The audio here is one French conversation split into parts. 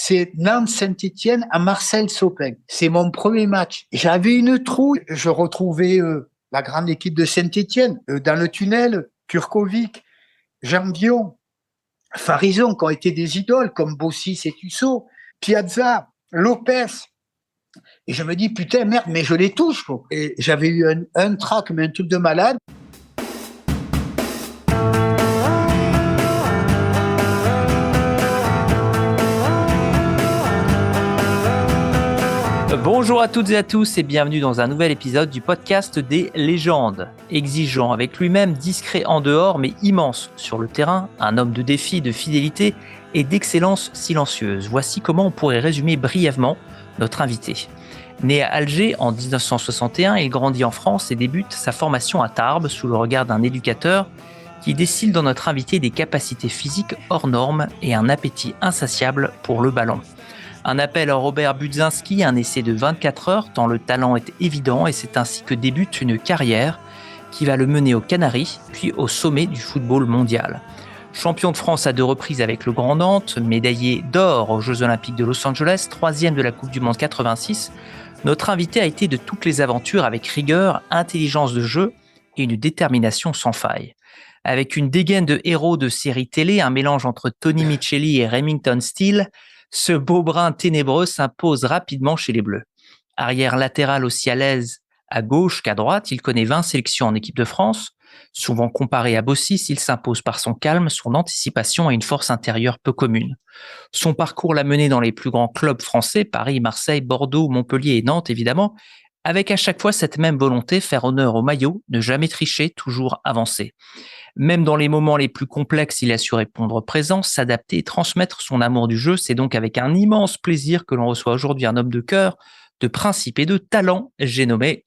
c'est Nantes-Saint-Étienne à Marseille-Sopin. C'est mon premier match. J'avais une trouille. Je retrouvais la grande équipe de Saint-Étienne dans le tunnel, Kurkovic, Jean Dion, Farison, qui ont été des idoles, comme Bossis et Tussaud, Piazza, Lopez. Et je me dis, putain, merde, mais je les touche, quoi. Et j'avais eu un trac, mais un truc de malade. Bonjour à toutes et à tous et bienvenue dans un nouvel épisode du podcast des légendes. Exigeant avec lui-même, discret en dehors mais immense sur le terrain, un homme de défi, de fidélité et d'excellence silencieuse. Voici comment on pourrait résumer brièvement notre invité. Né à Alger en 1961, il grandit en France et débute sa formation à Tarbes sous le regard d'un éducateur qui décèle dans notre invité des capacités physiques hors normes et un appétit insatiable pour le ballon. Un appel à Robert Budzinski, un essai de 24 heures, tant le talent est évident et c'est ainsi que débute une carrière qui va le mener aux Canaries, puis au sommet du football mondial. Champion de France à 2 reprises avec le Grand Nantes, médaillé d'or aux Jeux Olympiques de Los Angeles, 3e de la Coupe du Monde 86, notre invité a été de toutes les aventures avec rigueur, intelligence de jeu et une détermination sans faille. Avec une dégaine de héros de série télé, un mélange entre Tony Micheli et Remington Steele, ce beau brun ténébreux s'impose rapidement chez les Bleus. Arrière latéral aussi à l'aise à gauche qu'à droite, il connaît 20 sélections en équipe de France. Souvent comparé à Bossis, il s'impose par son calme, son anticipation et une force intérieure peu commune. Son parcours l'a mené dans les plus grands clubs français, Paris, Marseille, Bordeaux, Montpellier et Nantes évidemment, avec à chaque fois cette même volonté, faire honneur au maillot, ne jamais tricher, toujours avancer. Même dans les moments les plus complexes, il a su répondre présent, s'adapter et transmettre son amour du jeu. C'est donc avec un immense plaisir que l'on reçoit aujourd'hui un homme de cœur, de principe et de talent. J'ai nommé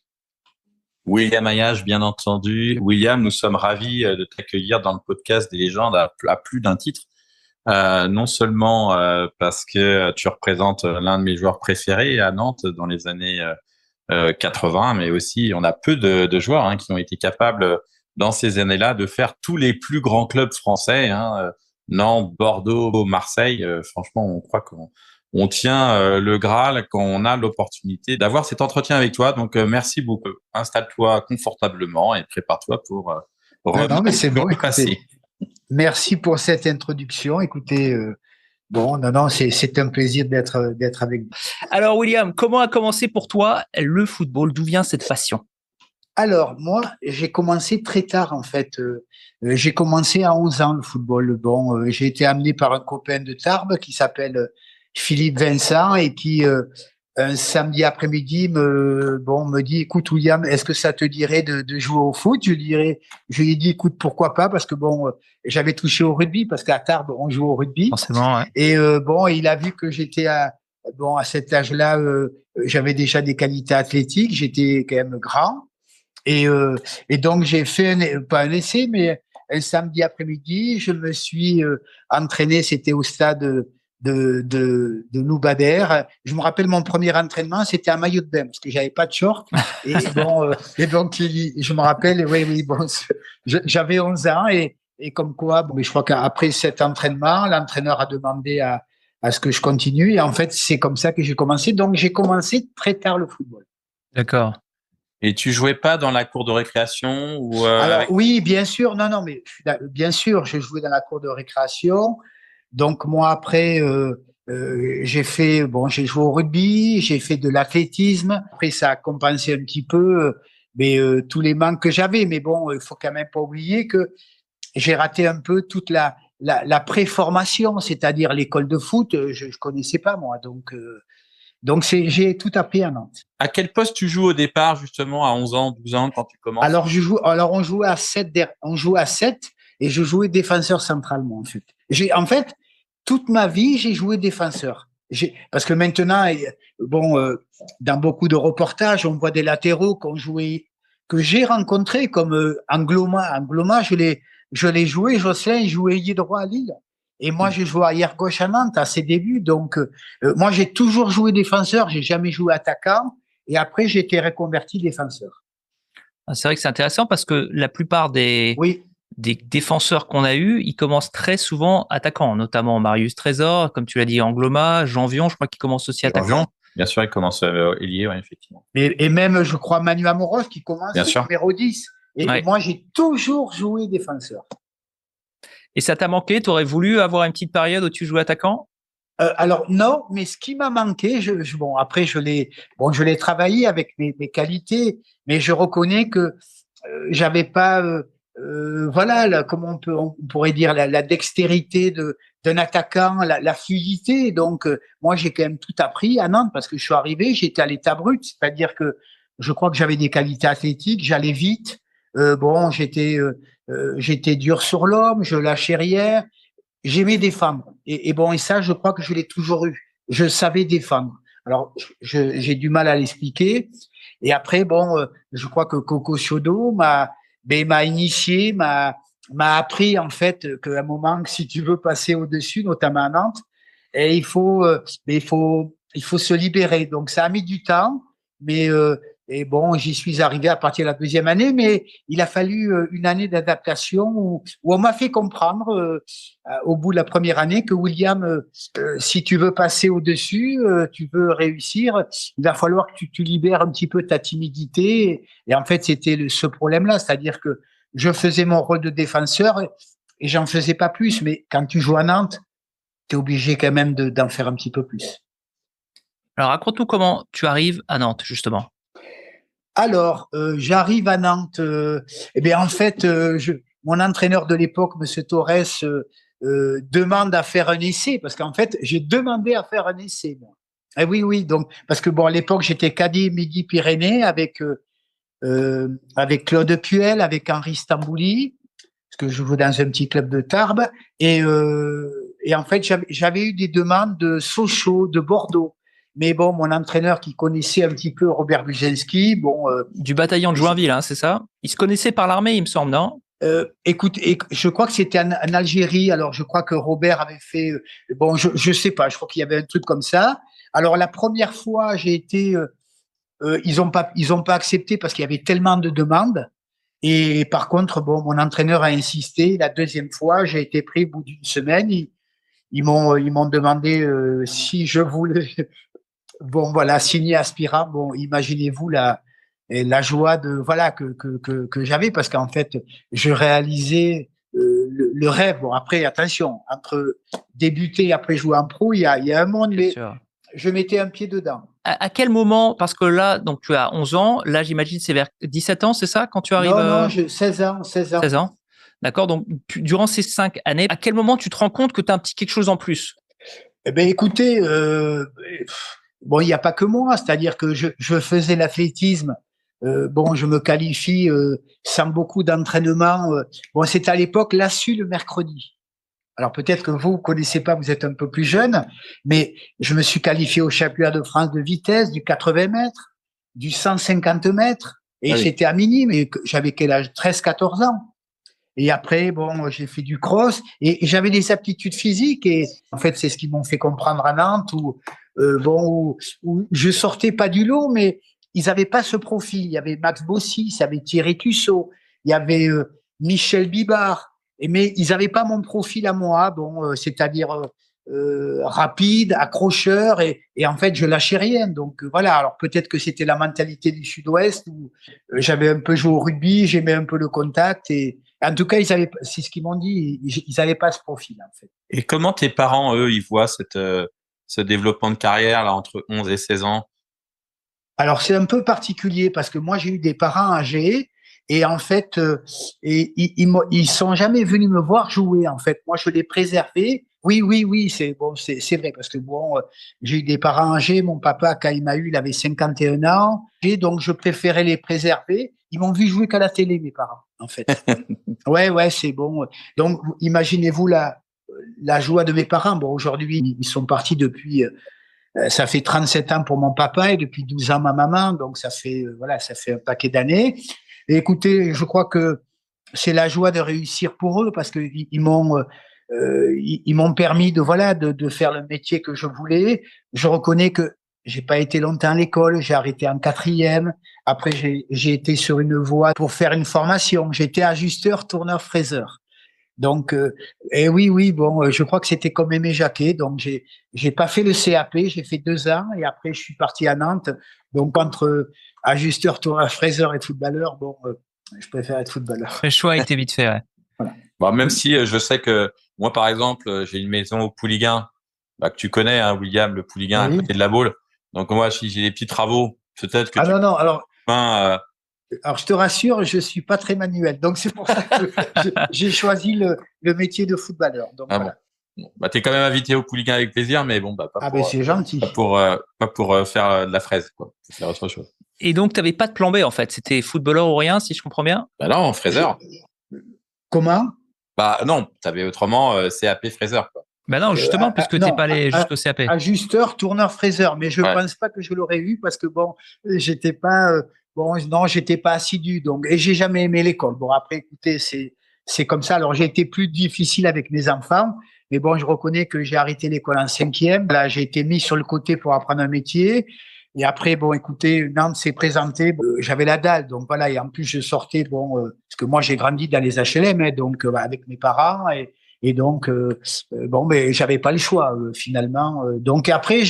William Ayache, bien entendu. William, nous sommes ravis de t'accueillir dans le podcast des légendes à plus d'un titre. Non seulement parce que tu représentes l'un de mes joueurs préférés à Nantes dans les années 80, mais aussi on a peu de joueurs qui ont été capables dans ces années-là de faire tous les plus grands clubs français, Nantes, Bordeaux, Marseille. Franchement, on croit qu'on tient le Graal quand on a l'opportunité d'avoir cet entretien avec toi. Donc, merci beaucoup. Installe-toi confortablement et prépare-toi pour non, mais c'est bon. passer. Merci pour cette introduction. Écoutez, c'est un plaisir d'être avec vous. Alors, William, comment a commencé pour toi le football? D'où vient cette passion? Alors, moi, j'ai commencé très tard, en fait. J'ai commencé à 11 ans, le football. J'ai été amené par un copain de Tarbes qui s'appelle Philippe Vincent et qui, un samedi après-midi, me dit, écoute, William, est-ce que ça te dirait de jouer au foot? Je lui ai dit, écoute, pourquoi pas? Parce que j'avais touché au rugby, parce qu'à Tarbes, on joue au rugby. Forcément, ouais. Et il a vu que j'étais à cet âge-là, j'avais déjà des qualités athlétiques, j'étais quand même grand. Et donc, j'ai fait pas un essai, mais un samedi après-midi, je me suis entraîné, c'était au stade de Loubader. Je me rappelle mon premier entraînement, c'était un maillot de bain, parce que j'avais pas de short. Et et donc, je me rappelle, j'avais 11 ans et comme quoi, mais je crois qu'après cet entraînement, l'entraîneur a demandé à ce que je continue. Et en fait, c'est comme ça que j'ai commencé. Donc, j'ai commencé très tard le football. D'accord. Et tu jouais pas dans la cour de récréation ou Alors oui, bien sûr. Non, mais bien sûr, je jouais dans la cour de récréation. Donc moi après, j'ai joué au rugby, j'ai fait de l'athlétisme. Après ça a compensé un petit peu, tous les manques que j'avais. Mais bon, il faut quand même pas oublier que j'ai raté un peu toute la préformation, c'est-à-dire l'école de foot. Je connaissais pas moi, donc j'ai tout appris à Nantes. À quel poste tu joues au départ, justement, à 11 ans, 12 ans, quand tu commences? Alors, on jouait à 7 et je jouais défenseur central, moi, en fait. Toute ma vie, j'ai joué défenseur. Parce que maintenant, dans beaucoup de reportages, on voit des latéraux que j'ai rencontrés, comme Angloma. Angloma, je l'ai joué, Jocelyn, il jouait ailier droit à Lille. Et moi, j'ai joué arrière gauche à Nantes à ses débuts. Donc, moi, j'ai toujours joué défenseur, j'ai jamais joué attaquant. Et après, j'ai été reconverti défenseur. C'est vrai que c'est intéressant parce que la plupart des des défenseurs qu'on a eus, ils commencent très souvent attaquants, notamment Marius Trésor, comme tu l'as dit, Angloma, Jean Vion, je crois qu'il commence aussi attaquant. Bien sûr, il commence ailier, ouais, effectivement. Et même, je crois, Manu Amoros qui commence Bien sûr. numéro 10. Et moi, j'ai toujours joué défenseur. Et ça t'a manqué? Tu aurais voulu avoir une petite période où tu jouais attaquant? Alors non, mais ce qui m'a manqué, bon après je l'ai travaillé avec mes qualités, mais je reconnais que j'avais pas, voilà, comment on pourrait dire la dextérité d'un attaquant, la fluidité. Donc moi j'ai quand même tout appris à Nantes parce que je suis arrivé, j'étais à l'état brut, c'est-à-dire que je crois que j'avais des qualités athlétiques, j'allais vite, bon j'étais dur sur l'homme, je lâchais rien. J'aimais défendre. Et bon, et ça, je crois que je l'ai toujours eu. Je savais défendre. Alors, j'ai du mal à l'expliquer. Et après, bon, je crois que Coco Ciodo m'a initié, m'a appris, en fait, qu'à un moment, si tu veux passer au-dessus, notamment à Nantes, et il faut se libérer. Donc, ça a mis du temps, mais, et bon, j'y suis arrivé à partir de la deuxième année, mais il a fallu une année d'adaptation où on m'a fait comprendre, au bout de la première année, que William, si tu veux passer au-dessus, tu veux réussir, il va falloir que tu libères un petit peu ta timidité. Et en fait, c'était ce problème-là, c'est-à-dire que je faisais mon rôle de défenseur et j'en faisais pas plus. Mais quand tu joues à Nantes, tu es obligé quand même d'en faire un petit peu plus. Alors, raconte-nous comment tu arrives à Nantes, justement. Alors, j'arrive à Nantes. Eh bien, en fait, mon entraîneur de l'époque, Monsieur Torres, demande à faire un essai parce qu'en fait, j'ai demandé à faire un essai. Moi. Eh oui, oui. Donc, parce que bon, à l'époque, j'étais cadet Midi-Pyrénées avec Claude Puel, avec Henri Stambouli, parce que je jouais dans un petit club de Tarbes. Et en fait, j'avais eu des demandes de Sochaux, de Bordeaux. Mais bon, mon entraîneur qui connaissait un petit peu Robert Bujenski, bon, du bataillon de Joinville, hein, c'est ça? Il se connaissait par l'armée, il me semble, non? Écoute, je crois que c'était en Algérie. Alors, je crois que Robert avait fait. Bon, je sais pas. Je crois qu'il y avait un truc comme ça. Alors, la première fois, j'ai été. Ils ont pas accepté parce qu'il y avait tellement de demandes. Et par contre, bon, mon entraîneur a insisté. La deuxième fois, j'ai été pris au bout d'une semaine. Ils m'ont demandé si je voulais. Bon, voilà, signer aspirant. Bon, imaginez-vous la joie voilà que j'avais parce qu'en fait, je réalisais le rêve. Bon, après, attention, entre débuter et après jouer en pro, il y a un monde, mais je mettais un pied dedans. À quel moment, parce que là, donc tu as 11 ans, là, j'imagine c'est vers 17 ans, c'est ça, quand tu arrives? Non, 16 ans. 16 ans. D'accord. Donc, durant ces 5 années, à quel moment tu te rends compte que tu as un petit quelque chose en plus? Eh ben, écoutez, bon, il n'y a pas que moi, c'est-à-dire que je faisais l'athlétisme. Bon, je me qualifie sans beaucoup d'entraînement. Bon, c'était à l'époque l'ASSU le mercredi. Alors peut-être que vous connaissez pas, vous êtes un peu plus jeune, mais je me suis qualifié au championnat de France de vitesse du 80 mètres, du 150 mètres, et j'étais à Mini, mais j'avais quel âge? 13-14 ans. Et après, bon, j'ai fait du cross et j'avais des aptitudes physiques et en fait, c'est ce qui m'ont fait comprendre à Nantes où je sortais pas du lot, mais ils avaient pas ce profil. Il y avait Max Bossis, il y avait Thierry Tussaud, il y avait Michel Bibard, mais ils avaient pas mon profil à moi, bon, c'est-à-dire rapide, accrocheur et en fait, je lâchais rien. Donc voilà. Alors peut-être que c'était la mentalité du Sud-Ouest où j'avais un peu joué au rugby, j'aimais un peu le contact et en tout cas, c'est ce qu'ils m'ont dit, ils n'avaient pas ce profil, en fait. Et comment tes parents, eux, ils voient ce développement de carrière là entre 11 et 16 ans? Alors, c'est un peu particulier parce que moi, j'ai eu des parents âgés et en fait, ils sont jamais venus me voir jouer, en fait. Moi, je les préservais. Oui, c'est bon, c'est vrai parce que bon, j'ai eu des parents âgés. Mon papa, quand il m'a eu, il avait 51 ans. Et donc, je préférais les préserver. Ils m'ont vu jouer qu'à la télé, mes parents, en fait. Ouais, c'est bon. Donc, imaginez-vous la joie de mes parents. Bon, aujourd'hui, ils sont partis depuis, ça fait 37 ans pour mon papa et depuis 12 ans ma maman. Donc, ça fait un paquet d'années. Et écoutez, je crois que c'est la joie de réussir pour eux parce que ils m'ont permis de faire le métier que je voulais. Je reconnais que j'ai pas été longtemps à l'école, j'ai arrêté en 4e. Après, j'ai été sur une voie pour faire une formation. J'étais ajusteur, tourneur, fraiseur. Donc, et oui, bon, je crois que c'était comme Aimé Jacquet. Donc, j'ai pas fait le CAP, j'ai fait 2 ans et après, je suis parti à Nantes. Donc, entre ajusteur, tourneur, fraiseur et footballeur, bon, je préfère être footballeur. Le choix a été vite fait, ouais. Voilà. Bon, même si je sais que moi, par exemple, j'ai une maison au Pouliguen, que tu connais, hein, William, le Pouliguen, à Oui. côté de la Baule. Donc moi, si j'ai des petits travaux, peut-être que Ah non, alors, euh, je te rassure, je suis pas très manuel. Donc, c'est pour ça que j'ai choisi le métier de footballeur. Donc, ah voilà. bon. Bah, t'es quand même invité au Pouliguen avec plaisir, mais bon, bah, Ah ben, c'est gentil. pas pour faire de la fraise, quoi. Faut faire autre chose. Et donc, tu n'avais pas de plan B, en fait. C'était footballeur ou rien, si je comprends bien. Bah non, fraiseur. Comment? Bah non, t'avais autrement CAP fraiseur, quoi. Ben non, justement, puisque tu n'es Non, pas allé jusqu'au CAP. ajusteur, tourneur, fraiseur. Mais je Ouais. pense pas que je l'aurais eu parce que bon, j'étais pas, bon, non, j'étais pas assidu. Donc, et j'ai jamais aimé l'école. Bon, après, écoutez, c'est comme ça. Alors, j'ai été plus difficile avec mes enfants. Mais bon, je reconnais que j'ai arrêté l'école en 5e. Là, j'ai été mis sur le côté pour apprendre un métier. Et après, bon, écoutez, Nantes s'est présenté. Bon, j'avais la dalle. Donc, voilà. Et en plus, je sortais, bon, parce que moi, j'ai grandi dans les HLM, hein, donc, avec mes parents. Et donc, bon, mais j'avais pas le choix, finalement. Donc, après,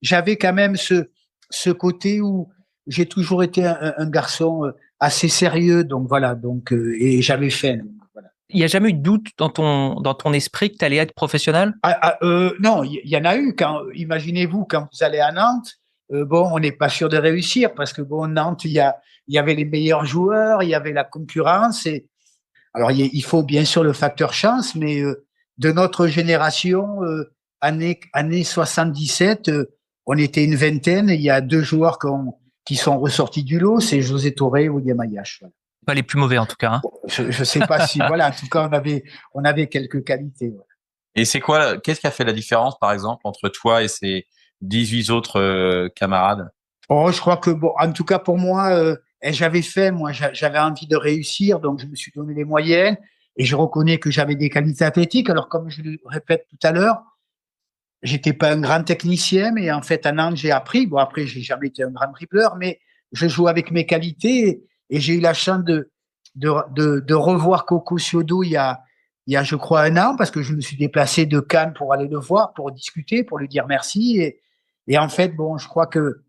j'avais quand même ce côté où j'ai toujours été un garçon assez sérieux. Donc, voilà. Donc, et j'avais faim. Donc, voilà. Il n'y a jamais eu de doute dans ton esprit que tu allais être professionnel? Non, il y en a eu. Imaginez-vous, quand vous allez à Nantes, bon, on n'est pas sûr de réussir parce que bon, Nantes, il y avait les meilleurs joueurs, il y avait la concurrence. Et alors, il faut bien sûr le facteur chance, mais de notre génération, année 77, on était une vingtaine. Et il y a 2 joueurs qui sont ressortis du lot, c'est José Torre et William Ayache. Voilà. Pas les plus mauvais, en tout cas. Hein. Je sais pas si, voilà, en tout cas, on avait quelques qualités. Voilà. Et qu'est-ce qui a fait la différence, par exemple, entre toi et ces 18 autres camarades? Oh, je crois que bon, en tout cas pour moi, j'avais fait, moi, j'avais envie de réussir, donc je me suis donné les moyens et je reconnais que j'avais des qualités athlétiques. Alors comme je le répète tout à l'heure, j'étais pas un grand technicien, mais en fait à Nantes j'ai appris. Bon après j'ai jamais été un grand dribbleur, mais je joue avec mes qualités et j'ai eu la chance de revoir Coco Ciodo il y a je crois 1 an parce que je me suis déplacé de Cannes pour aller le voir, pour discuter, pour lui dire merci et en fait bon je crois que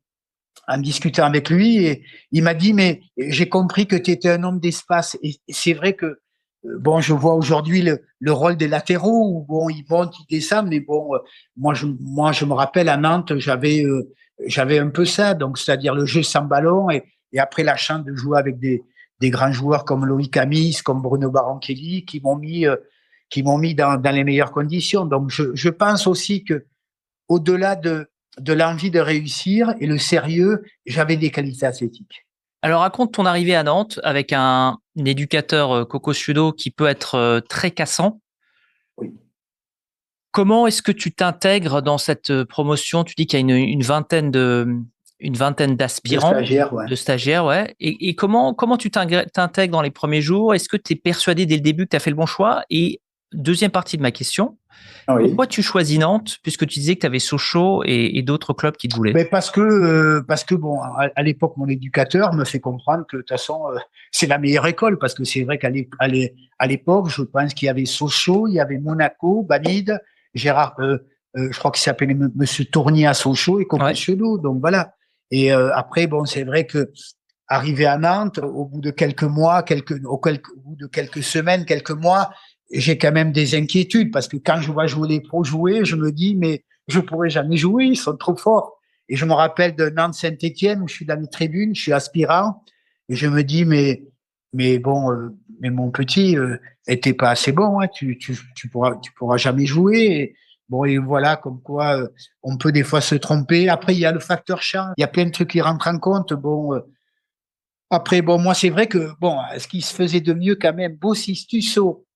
en discutant avec lui et il m'a dit mais j'ai compris que tu étais un homme d'espace et c'est vrai que bon je vois aujourd'hui le rôle des latéraux où bon ils montent ils descendent mais bon moi je me rappelle à Nantes j'avais un peu ça donc c'est-à-dire le jeu sans ballon et après la chance de jouer avec des grands joueurs comme Loïc Amis comme Bruno Barancelli qui m'ont mis dans les meilleures conditions donc je pense aussi que au-delà de l'envie de réussir et le sérieux, j'avais des qualités athlétiques. Alors, raconte ton arrivée à Nantes avec un éducateur, Coco Ciodo, qui peut être très cassant. Oui. Comment est-ce que tu t'intègres dans cette promotion? Tu dis qu'il y a une vingtaine d'aspirants, de stagiaires, ouais. Et comment tu t'intègres dans les premiers jours? Est-ce que tu es persuadé dès le début que tu as fait le bon choix? Et deuxième partie de ma question, pourquoi tu choisis Nantes, puisque tu disais que tu avais Sochaux et d'autres clubs qui te voulaient? Mais parce que bon, à l'époque, mon éducateur me fait comprendre que de toute façon, c'est la meilleure école, parce que c'est vrai qu'à l'époque, je pense qu'il y avait Sochaux, il y avait Monaco, Banide, Gérard, je crois qu'il s'appelait Monsieur Tournier à Sochaux et Coco Ciodo, donc voilà. Et après, bon, c'est vrai que arrivé à Nantes, au bout de quelques mois, au bout de quelques semaines, quelques mois, j'ai quand même des inquiétudes parce que quand je vois jouer les pros jouer, je me dis mais je pourrais jamais jouer, ils sont trop forts. Et je me rappelle de Nantes-Saint-Étienne où je suis dans les tribunes, je suis aspirant et je me dis mais bon mais mon petit était pas assez bon, hein, tu pourras jamais jouer. Et, bon et voilà comme quoi on peut des fois se tromper. Après il y a le facteur chance, il y a plein de trucs qui rentrent en compte. Bon après bon moi c'est vrai que bon ce qui se faisait de mieux quand même, Bossis Tussauds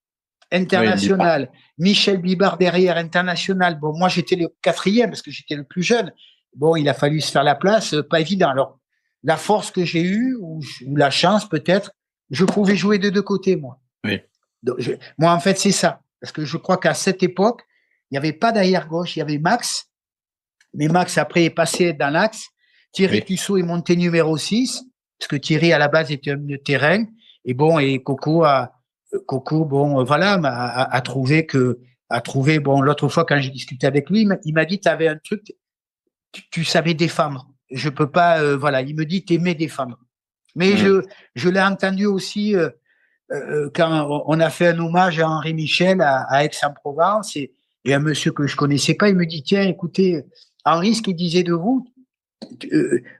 international, Michel Bibard derrière, international. Bon, moi, j'étais le 4e parce que j'étais le plus jeune. Bon, il a fallu se faire la place, pas évident. Alors, la force que j'ai eue, ou la chance peut-être, je pouvais jouer de 2 côtés, moi. Oui. Donc, moi, en fait, c'est ça. Parce que je crois qu'à cette époque, il n'y avait pas d'arrière gauche, il y avait Max, Mais Max, après, est passé dans l'axe. Thierry Tussaud est monté numéro 6, parce que Thierry, à la base, était un milieu de terrain. Et bon, et Coco, bon, voilà, a trouvé bon, l'autre fois, quand j'ai discuté avec lui, il m'a dit, tu avais un truc, tu savais défendre. Je peux pas, voilà, il me dit, t'aimais défendre. Mais je l'ai entendu aussi quand on a fait un hommage à Henri Michel à Aix-en-Provence et un monsieur que je connaissais pas, il me dit, tiens, écoutez, Henri, ce qu'il disait de vous,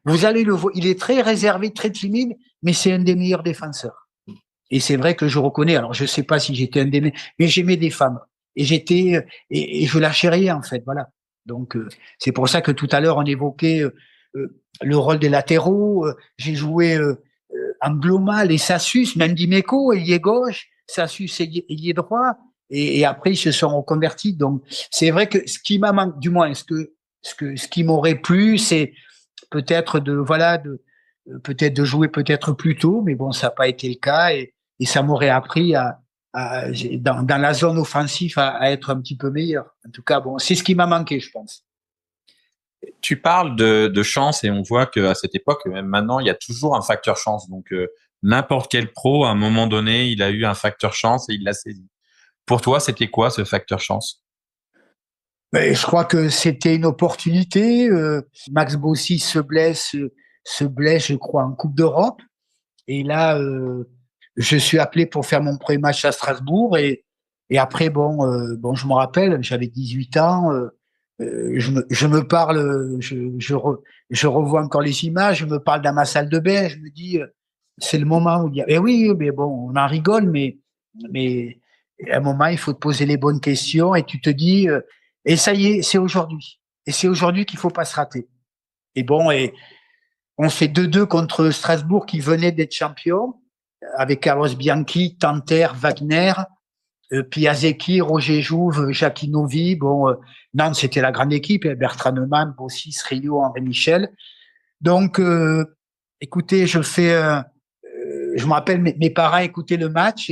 vous allez le voir, il est très réservé, très timide, mais c'est un des meilleurs défenseurs. Et c'est vrai que je reconnais, alors je sais pas si j'étais un des meilleurs, mais j'aimais des femmes. Et et je lâchais rien, en fait, voilà. Donc, c'est pour ça que tout à l'heure, on évoquait le rôle des latéraux. J'ai joué Angloma, les Sassus, même Dimeco, ailier gauche, Sassus, ailier droit. Et après, ils se sont reconvertis. Donc, c'est vrai que ce qui m'a manqué, du moins, ce qui m'aurait plu, c'est peut-être peut-être de jouer peut-être plus tôt, mais bon, ça n'a pas été le cas et ça m'aurait appris dans la zone offensive à être un petit peu meilleur. En tout cas, bon, c'est ce qui m'a manqué, je pense. Tu parles de chance et on voit qu'à cette époque, même maintenant, il y a toujours un facteur chance. Donc, n'importe quel pro, à un moment donné, il a eu un facteur chance et il l'a saisi. Pour toi, c'était quoi ce facteur chance? Mais je crois que c'était une opportunité. Max Bossy se blesse, je crois, en Coupe d'Europe. Et là, je suis appelé pour faire mon premier match à Strasbourg. Et après, bon, je me rappelle, j'avais 18 ans. Je me parle, je revois encore les images. Je me parle dans ma salle de bain. Je me dis, c'est le moment où il y a. Eh oui, mais bon, on en rigole, mais à un moment, il faut te poser les bonnes questions et tu te dis, et ça y est, c'est aujourd'hui. Et c'est aujourd'hui qu'il faut pas se rater. Et bon, et on fait 2-2 contre Strasbourg qui venait d'être champion, avec Carlos Bianchi, Tanter, Wagner, Piasecki, Roger Jouve, Jacques Novi. Bon, Nantes, c'était la grande équipe, Bertrand Neumann, Bossis, Rio, Henri Michel. Donc, écoutez, je me rappelle, mes parents écoutaient le match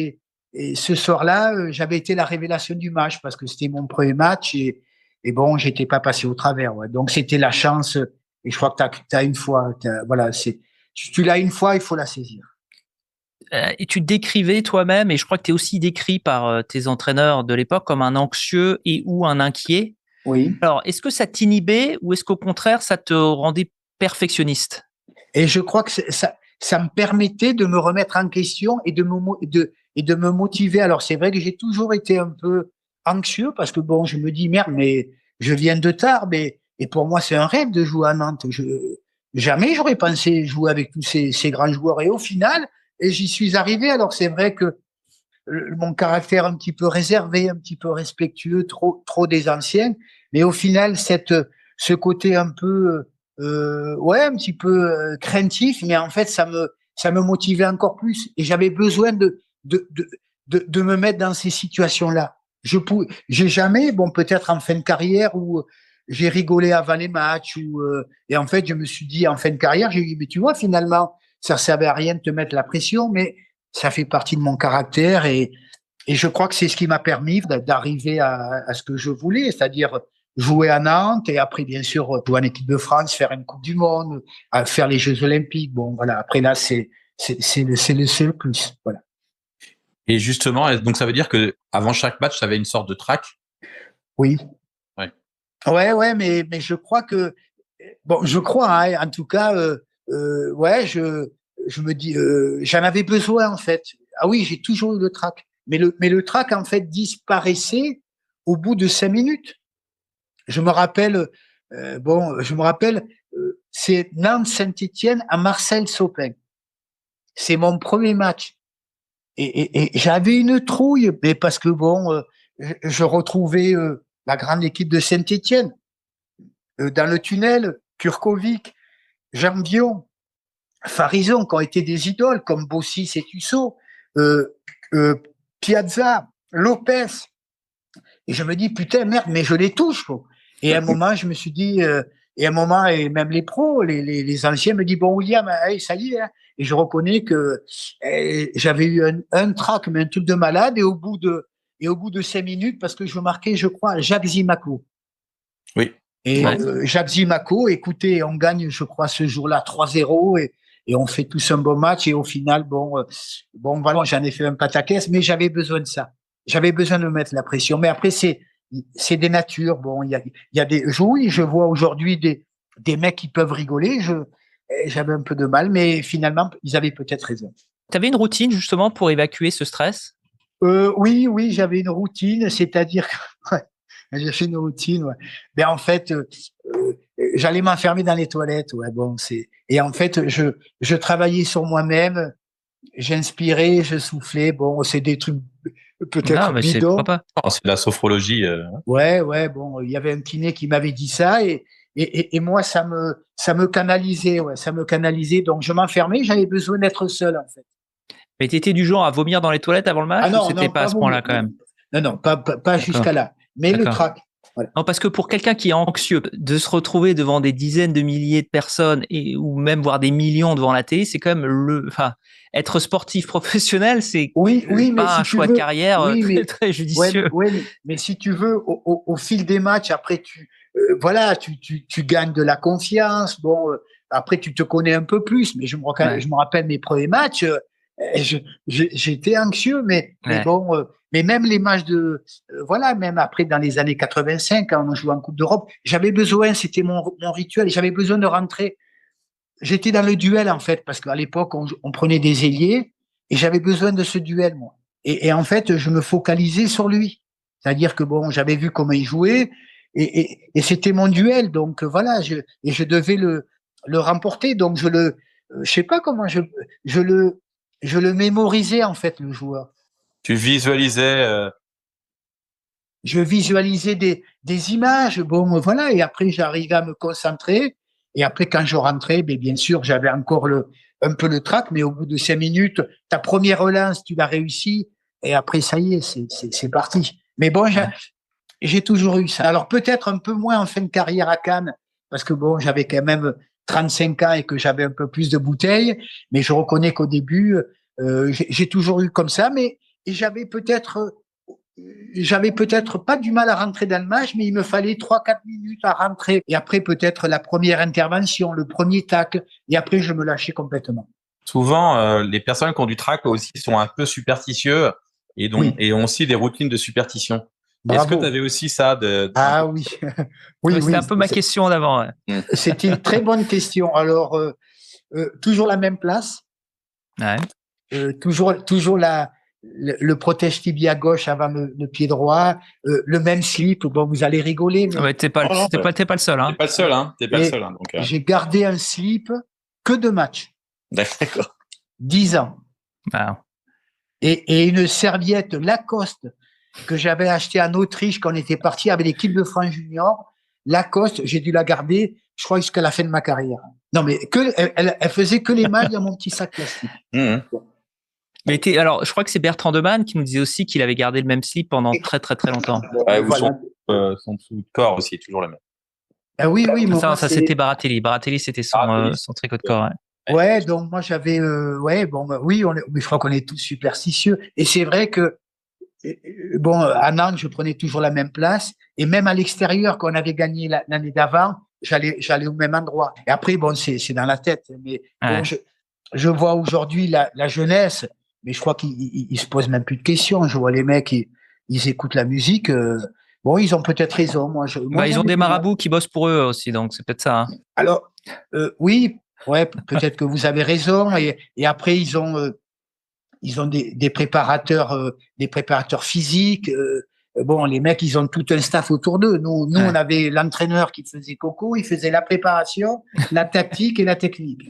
et ce soir-là, j'avais été la révélation du match parce que c'était mon premier match et bon, j'étais pas passé au travers. Ouais. Donc, c'était la chance. Et je crois que t'as une fois, voilà, tu l'as une fois, il faut la saisir. Et tu te décrivais toi-même, et je crois que tu es aussi décrit par tes entraîneurs de l'époque comme un anxieux et ou un inquiet. Oui. Alors, est-ce que ça t'inhibait ou est-ce qu'au contraire, ça te rendait perfectionniste? Et je crois que ça me permettait de me remettre en question et de me motiver. Alors, c'est vrai que j'ai toujours été un peu anxieux parce que bon, je me dis, merde, mais je viens de Tarbes et pour moi, c'est un rêve de jouer à Nantes. Jamais j'aurais pensé jouer avec tous ces grands joueurs. Et au final, j'y suis arrivé. Alors, c'est vrai que mon caractère un petit peu réservé, un petit peu respectueux, trop des anciens, mais au final, ce côté un peu, ouais, un petit peu craintif, mais en fait, ça me motivait encore plus. Et j'avais besoin de me mettre dans ces situations-là. J'ai jamais, bon, peut-être en fin de carrière où j'ai rigolé avant les matchs et en fait, je me suis dit en fin de carrière, j'ai dit, mais tu vois, finalement, ça servait à rien de te mettre la pression, mais ça fait partie de mon caractère et je crois que c'est ce qui m'a permis d'arriver à ce que je voulais, c'est-à-dire jouer à Nantes et après, bien sûr, jouer en équipe de France, faire une Coupe du Monde, faire les Jeux Olympiques. Bon, voilà. Après, là, c'est le seul plus. Voilà. Et justement, donc ça veut dire que avant chaque match, tu avais une sorte de track? Oui. Ouais. Ouais, mais je crois que, bon, je crois, hein, en tout cas, ouais, je me dis, j'en avais besoin, en fait. Ah oui, j'ai toujours eu le track. Mais le track, en fait, disparaissait au bout de 5 minutes. Je me rappelle, c'est Nantes-Saint-Étienne à Marseille-Sopin. C'est mon premier match. Et j'avais une trouille, mais parce que bon, je retrouvais la grande équipe de Saint-Étienne dans le tunnel, Kurkovic, Jean Dion, Farison, qui ont été des idoles, comme Bossis et Tussaud, Piazza, Lopez. Et je me dis, putain, merde, mais je les touche. Quoi. Et à un moment, je me suis dit, et même les pros, les anciens me disent, bon, William, hey, ça y est. Hein. Et je reconnais que j'avais eu un trac, mais un truc de malade. Et au bout de 5 minutes, parce que je marquais, je crois, Jacques Zimaco. Oui. Et Ouais. Jacques Zimaco, écoutez, on gagne, je crois, ce jour-là 3-0 et on fait tous un bon match. Et au final, voilà, j'en ai fait un pataquès, mais j'avais besoin de ça. J'avais besoin de mettre la pression. Mais après, c'est des natures. Bon, il y a des, oui, je vois aujourd'hui des mecs qui peuvent rigoler. J'avais un peu de mal, mais finalement, ils avaient peut-être raison. Tu avais une routine justement pour évacuer ce stress? Oui, j'avais une routine, c'est-à-dire que ouais, j'ai fait une routine. Ouais. Mais en fait, j'allais m'enfermer dans les toilettes. Ouais, bon, et en fait, je travaillais sur moi-même, j'inspirais, je soufflais. Bon, c'est des trucs Non, peut-être mais c'est pourquoi bidons. pas. Oh, c'est de la sophrologie. Ouais, bon, il y avait un kiné qui m'avait dit ça et moi, ça me canalisait, ouais, ça me canalisait. Donc, je m'enfermais, j'avais besoin d'être seul, en fait. Mais tu étais du genre à vomir dans les toilettes avant le Ah match ou c'était non, pas à pas ce vous. point-là quand même? Non, pas D'accord, jusqu'à là. Mais le d'accord. trac. Voilà. Non, parce que pour quelqu'un qui est anxieux, de se retrouver devant des dizaines de milliers de personnes ou même voir des millions devant la télé, c'est quand même enfin, être sportif professionnel, c'est Oui, mais pas un si tu choix de veux, carrière oui, très, mais très judicieux. mais si tu veux, au fil des matchs, après voilà, tu gagnes de la confiance. Bon, après tu te connais un peu plus. Mais Ouais, je me rappelle mes premiers matchs, j'étais anxieux, mais ouais. bon, mais même les matchs voilà, même après dans les années 85 quand on jouait en Coupe d'Europe, j'avais besoin, c'était mon rituel, j'avais besoin de rentrer. J'étais dans le duel en fait parce qu'à l'époque on prenait des ailiers et j'avais besoin de ce duel moi. Et en fait je me focalisais sur lui, c'est-à-dire que bon j'avais vu comment il jouait et c'était mon duel donc voilà je devais le remporter donc je sais pas comment je le je le mémorisais en fait le joueur. Tu visualisais. Je visualisais des images, bon, voilà, et après j'arrivais à me concentrer. Et après, quand je rentrais, ben, bien sûr, j'avais encore un peu le trac, mais au bout de 5 minutes, ta première relance, tu l'as réussi, et après, ça y est, c'est parti. Mais bon, j'ai toujours eu ça. Alors peut-être un peu moins en fin de carrière à Cannes, parce que bon, j'avais quand même 35 ans et que j'avais un peu plus de bouteilles, mais je reconnais qu'au début, j'ai toujours eu comme ça, mais et j'avais peut-être pas du mal à rentrer dans le match, mais il me fallait 3-4 minutes à rentrer. Et après, peut-être la première intervention, le premier tacle, et après, je me lâchais complètement. Souvent, les personnes qui ont du trac aussi sont un peu superstitieux Oui, et ont aussi des routines de superstition. Est-ce que tu bravo. avais aussi ça Ah oui, Ouais, c'était oui, un peu ma question d'avant. Ouais. c'était une très bonne question. Alors, toujours la même place, Ouais. toujours le protège tibia gauche avant le pied droit, le même slip. Bon, vous allez rigoler, mais Ouais, t'es pas le seul, T'es hein. pas le seul, hein. T'es pas le et seul, hein. Donc, j'ai gardé un slip que de match, d'accord. 10 ans. Ah. Et une serviette Lacoste que j'avais achetée en Autriche quand on était parti avec l'équipe de France Junior. Lacoste, j'ai dû la garder, je crois, jusqu'à la fin de ma carrière. Non, mais elle faisait que les matchs dans mon petit sac plastique. Mais alors, je crois que c'est Bertrand Demann qui nous disait aussi qu'il avait gardé le même slip pendant très très très longtemps. Ouais, ou Voilà. son dessous de corps aussi, toujours le même. Ah oui, mais Ça, moi, ça c'était Baratelli. Baratelli, c'était son tricot de corps. Ouais. Ouais, donc moi j'avais, ouais, bon, bah, oui, mais je crois qu'on est tous superstitieux. Et c'est vrai que, bon, à Nantes, je prenais toujours la même place, et même à l'extérieur, quand on avait gagné l'année d'avant, j'allais au même endroit. Et après, bon, c'est dans la tête. Mais bon, Ouais. je vois aujourd'hui la jeunesse, mais je crois qu'ils se posent même plus de questions. Je vois les mecs, ils écoutent la musique. Bon, ils ont peut-être raison. Moi, Ils j'en ont ai des du mal. marabouts qui bossent pour eux aussi, donc c'est peut-être ça. Hein. Alors, oui, ouais, peut-être que vous avez raison. Et après, ils ont des préparateurs physiques. Bon, les mecs, ils ont tout un staff autour d'eux. Nous, Ouais. on avait l'entraîneur qui faisait coco, il faisait la préparation, la tactique et la technique.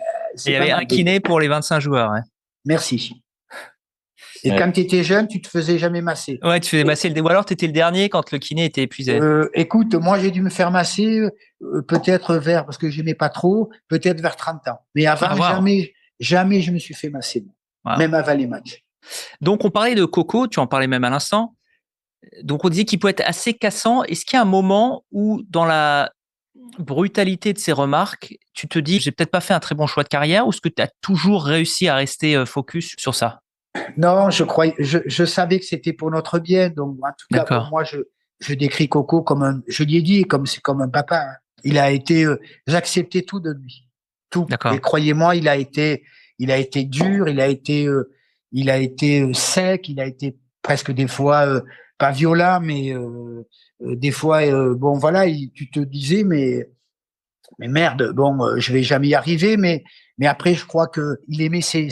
Et il y avait un kiné pour les 25 joueurs. Ouais, Merci. Et Ouais. quand tu étais jeune, tu te faisais jamais masser. ouais, tu faisais masser ou alors tu étais le dernier quand le kiné était épuisé. Écoute, moi, j'ai dû me faire masser peut-être parce que j'aimais pas trop, peut-être vers 30 ans. Mais avant, Ah, wow. jamais je me suis fait masser, Wow. même avant les matchs. Donc, on parlait de Coco, tu en parlais même à l'instant. Donc, on disait qu'il peut être assez cassant. Est-ce qu'il y a un moment où, dans la brutalité de ses remarques, tu te dis, j'ai peut-être pas fait un très bon choix de carrière, ou est-ce que tu as toujours réussi à rester focus sur ça? Non, je savais que c'était pour notre bien. Donc, en tout cas, bon, D'accord. moi, je décris Coco je lui ai dit, c'est comme un papa. Hein. Il a été, j'acceptais tout de lui, tout. D'accord. Et croyez-moi, il a été dur, il a été sec, il a été presque des fois pas violent, mais des fois, bon voilà, tu te disais, mais merde, bon, je vais jamais y arriver, mais après, je crois que il aimait ces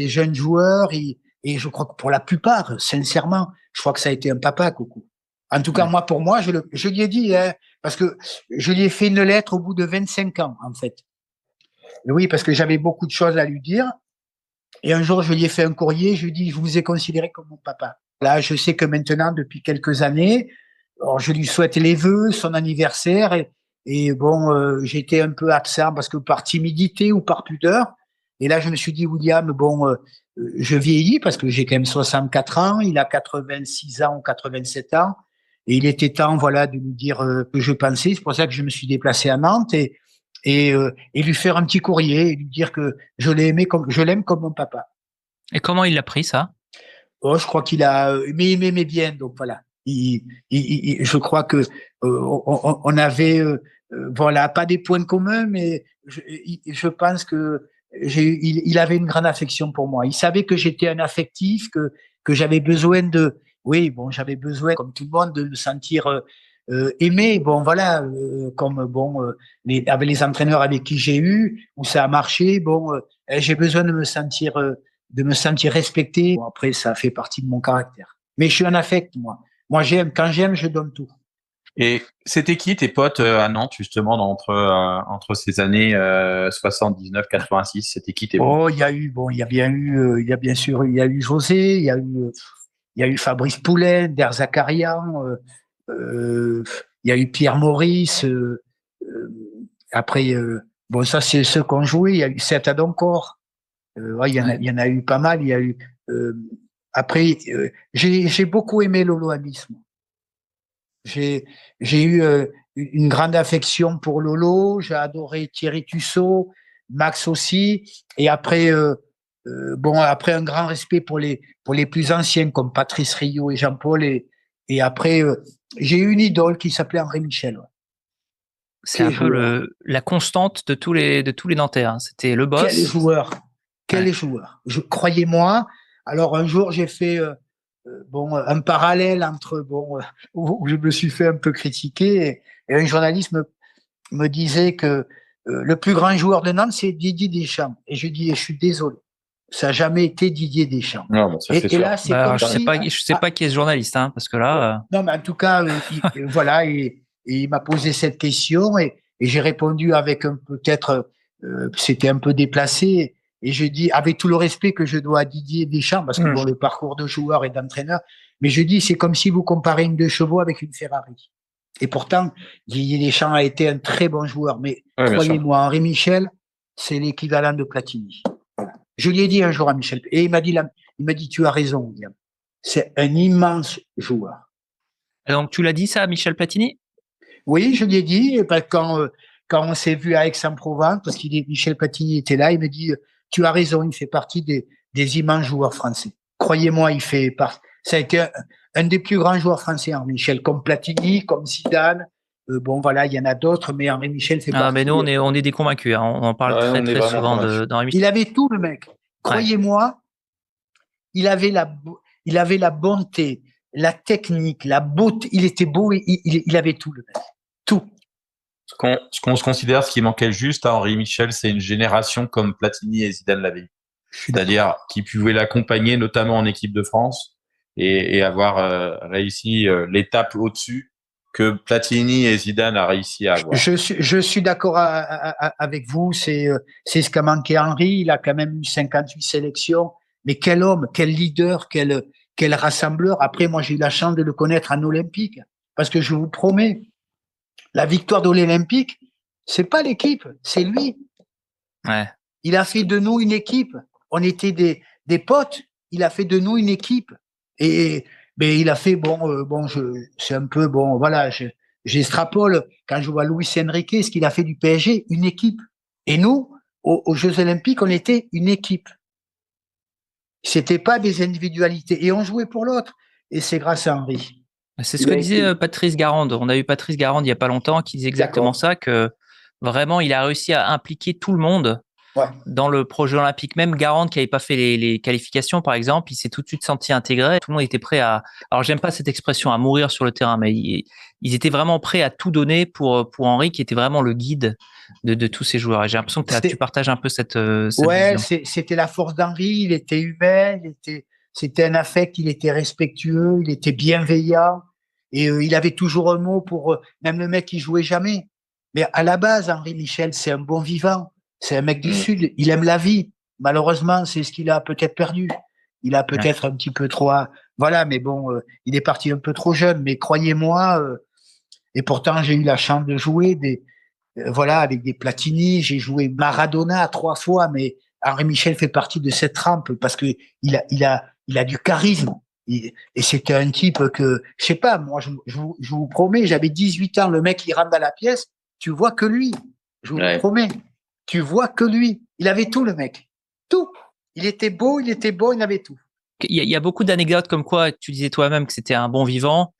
jeunes joueurs, et je crois que pour la plupart, sincèrement, je crois que ça a été un papa, Coco. En tout cas, Ouais. moi, pour moi, je lui ai dit, hein, parce que je lui ai fait une lettre au bout de 25 ans, en fait. Et oui, parce que j'avais beaucoup de choses à lui dire. Et un jour, je lui ai fait un courrier, je lui ai dit, je vous ai considéré comme mon papa. Là, je sais que maintenant, depuis quelques années, alors je lui souhaite les vœux, son anniversaire, et bon, j'étais un peu absent parce que par timidité ou par pudeur. Et là, je me suis dit, William, bon, je vieillis parce que j'ai quand même 64 ans, il a 86 ans ou 87 ans, et il était temps, voilà, de lui dire que je pensais. C'est pour ça que je me suis déplacé à Nantes et lui faire un petit courrier et lui dire que je l'aime comme mon papa. Et comment il l'a pris, ça? Oh, je crois qu'il a, mais il m'aimait bien, donc voilà. Je crois que on avait, voilà, pas des points communs, mais je pense que il avait une grande affection pour moi. Il savait que j'étais un affectif, que j'avais besoin oui, bon, j'avais besoin, comme tout le monde, de me sentir aimé. Bon, voilà, comme bon, avec les entraîneurs avec qui j'ai eu, où ça a marché, bon, j'ai besoin de me sentir respecté. Bon, après, ça fait partie de mon caractère. Mais je suis un affect, moi. Moi, quand j'aime, je donne tout. Et c'était qui tes potes à Nantes, justement, entre ces années 79-86? C'était qui tes bons? Oh, il y a bien eu, il y a bien sûr, il y a eu José, il y a eu Fabrice Poulain, Der Zakarian, il y a eu Pierre Maurice. Après, bon, ça, c'est ceux qu'on jouait. Il y a eu Seth Adoncor. Ouais, il y en a eu pas mal. Il y a eu, après, j'ai beaucoup aimé Lolo Amis. J'ai eu une grande affection pour Lolo. J'ai adoré Thierry Tussaud, Max aussi. Et après, bon, après un grand respect pour les plus anciens comme Patrice Rio et Jean-Paul. Et après, j'ai eu une idole qui s'appelait Henri Michel. Ouais. C'est un peu la constante de tous les Nantais, hein. C'était le boss. Quel joueur. Croyez-moi. Alors un jour, j'ai fait bon, un parallèle entre où je me suis fait un peu critiquer, et un journaliste me disait que le plus grand joueur de Nantes, c'est Didier Deschamps. Et je dis, je suis désolé, ça n'a jamais été Didier Deschamps. Non, bah, ça, c'est sûr. Là, c'est comme je si... sais pas qui est ce journaliste, hein, parce que là. Non, mais en tout cas, voilà, et il m'a posé cette question, et j'ai répondu avec peut-être, c'était un peu déplacé. Et je dis, avec tout le respect que je dois à Didier Deschamps, parce que bon, le parcours de joueur et d'entraîneur, mais je dis, c'est comme si vous comparez une 2 chevaux avec une Ferrari. Et pourtant, Didier Deschamps a été un très bon joueur, mais croyez-moi, Henri Michel, c'est l'équivalent de Platini. Voilà. Je lui ai dit un jour à Michel, et il m'a dit, tu as raison, William. C'est un immense joueur. Et donc, tu l'as dit ça à Michel Platini? Oui, je lui ai dit, quand on s'est vu à Aix-en-Provence, parce Michel Platini était là, il me dit, tu as raison, il fait partie des immenses joueurs français. Croyez-moi, ça a été un des plus grands joueurs français, Henri Michel, comme Platini, comme Zidane. Bon, voilà, il y en a d'autres, mais Henri Michel fait partie. Mais nous, on est des convaincus, hein. On en parle très souvent d'Henri Michel. Il avait tout, le mec. Croyez-moi, il avait la bonté, la technique, la beauté. Il était beau, il avait tout, le mec. Tout. Ce qu'on se considère, ce qui manquait juste à Henri Michel, c'est une génération comme Platini et Zidane l'avaient eu. C'est-à-dire qui pouvait l'accompagner, notamment en équipe de France, et avoir réussi l'étape au-dessus que Platini et Zidane a réussi à avoir. Je suis d'accord avec vous. C'est ce qu'a manqué Henri. Il a quand même eu 58 sélections. Mais quel homme, quel leader, quel rassembleur. Après, moi, j'ai eu la chance de le connaître en Olympique. Parce que je vous promets, la victoire de l'Olympique, c'est pas l'équipe, c'est lui. Ouais. Il a fait de nous une équipe. On était des potes. Il a fait de nous une équipe. Mais il a fait c'est un peu voilà. J'extrapole quand je vois Luis Enrique, ce qu'il a fait du PSG, une équipe. Et nous, aux Jeux Olympiques, on était une équipe. C'était pas des individualités. Et on jouait pour l'autre. Et c'est grâce à Henri. C'est ce que disait Patrice Garande. On a eu Patrice Garande il y a pas longtemps qui disait exactement ça, que Vraiment, il a réussi à impliquer tout le monde Ouais. dans le projet olympique. Même Garand, qui n'avait pas fait les qualifications, par exemple, il s'est tout de suite senti intégré. Tout le monde était prêt à. Alors, j'aime pas cette expression, à mourir sur le terrain, mais ils étaient vraiment prêts à tout donner pour Henri, qui était vraiment le guide de tous ces joueurs. Et j'ai l'impression que tu partages un peu cette Ouais, vision. c'était la force d'Henri. Il était humain, c'était un affect. Il était respectueux, il était bienveillant et il avait toujours un mot pour même le mec qui jouait jamais. Mais à la base, Henri Michel, c'est un bon vivant. C'est un mec du Sud. Il aime la vie. Malheureusement, c'est ce qu'il a peut-être perdu. Il a peut-être un petit peu trop. Voilà, mais bon, il est parti un peu trop jeune. Mais croyez-moi, et pourtant j'ai eu la chance de jouer voilà, avec des Platini. J'ai joué Maradona 3 fois, mais Henri Michel fait partie de cette rampe parce que il a du charisme. Et c'était un type que, je sais pas, moi, je vous promets, j'avais 18 ans, le mec, il rentre dans la pièce, tu vois que lui. Je vous promets. Tu vois que lui. Il avait tout, le mec. Tout. Il était beau, il était beau, il avait tout. Il y a beaucoup d'anecdotes comme quoi tu disais toi-même que c'était un bon vivant,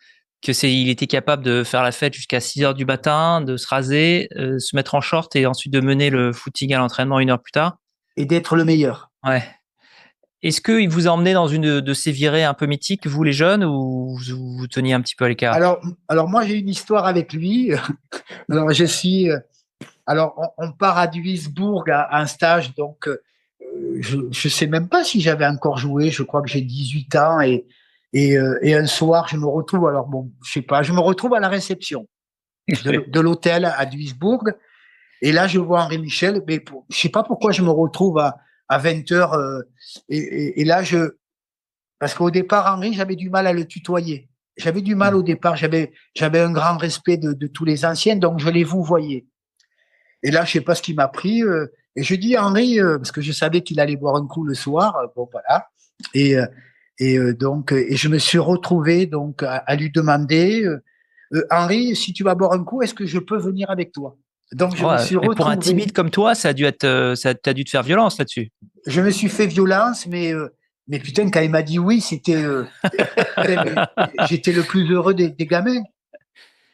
il était capable de faire la fête jusqu'à 6 heures du matin, de se raser, se mettre en short et ensuite de mener le footing à l'entraînement 1 heure plus tard. Et d'être le meilleur. Ouais. Est-ce qu'il vous a emmené dans une de ces virées un peu mythiques, vous les jeunes, ou vous teniez un petit peu à l'écart? Alors moi, j'ai une histoire avec lui. Alors, on part à Duisbourg à un stage, donc je sais même pas si j'avais encore joué. Je crois que j'ai 18 ans et un soir, je me retrouve. Alors bon, je sais pas, je me retrouve à la réception de l'hôtel à Duisbourg et là, je vois Henri Michel. Mais je sais pas pourquoi je me retrouve à 20h et là parce qu'au départ, Henri, j'avais du mal à le tutoyer. J'avais du mal au départ. J'avais un grand respect de tous les anciens, donc je les vouvoyais. Et là, je sais pas ce qui m'a pris. Et je dis à Henri, parce que je savais qu'il allait boire un coup le soir. Bon, voilà. Donc, je me suis retrouvé donc à lui demander, Henri, si tu vas boire un coup, est-ce que je peux venir avec toi? Donc, je me suis Mais pour un retrouvé. timide comme toi, ça a dû être, t'as dû te faire violence là-dessus. Je me suis fait violence, mais putain, quand il m'a dit oui, c'était, j'étais le plus heureux des gamins.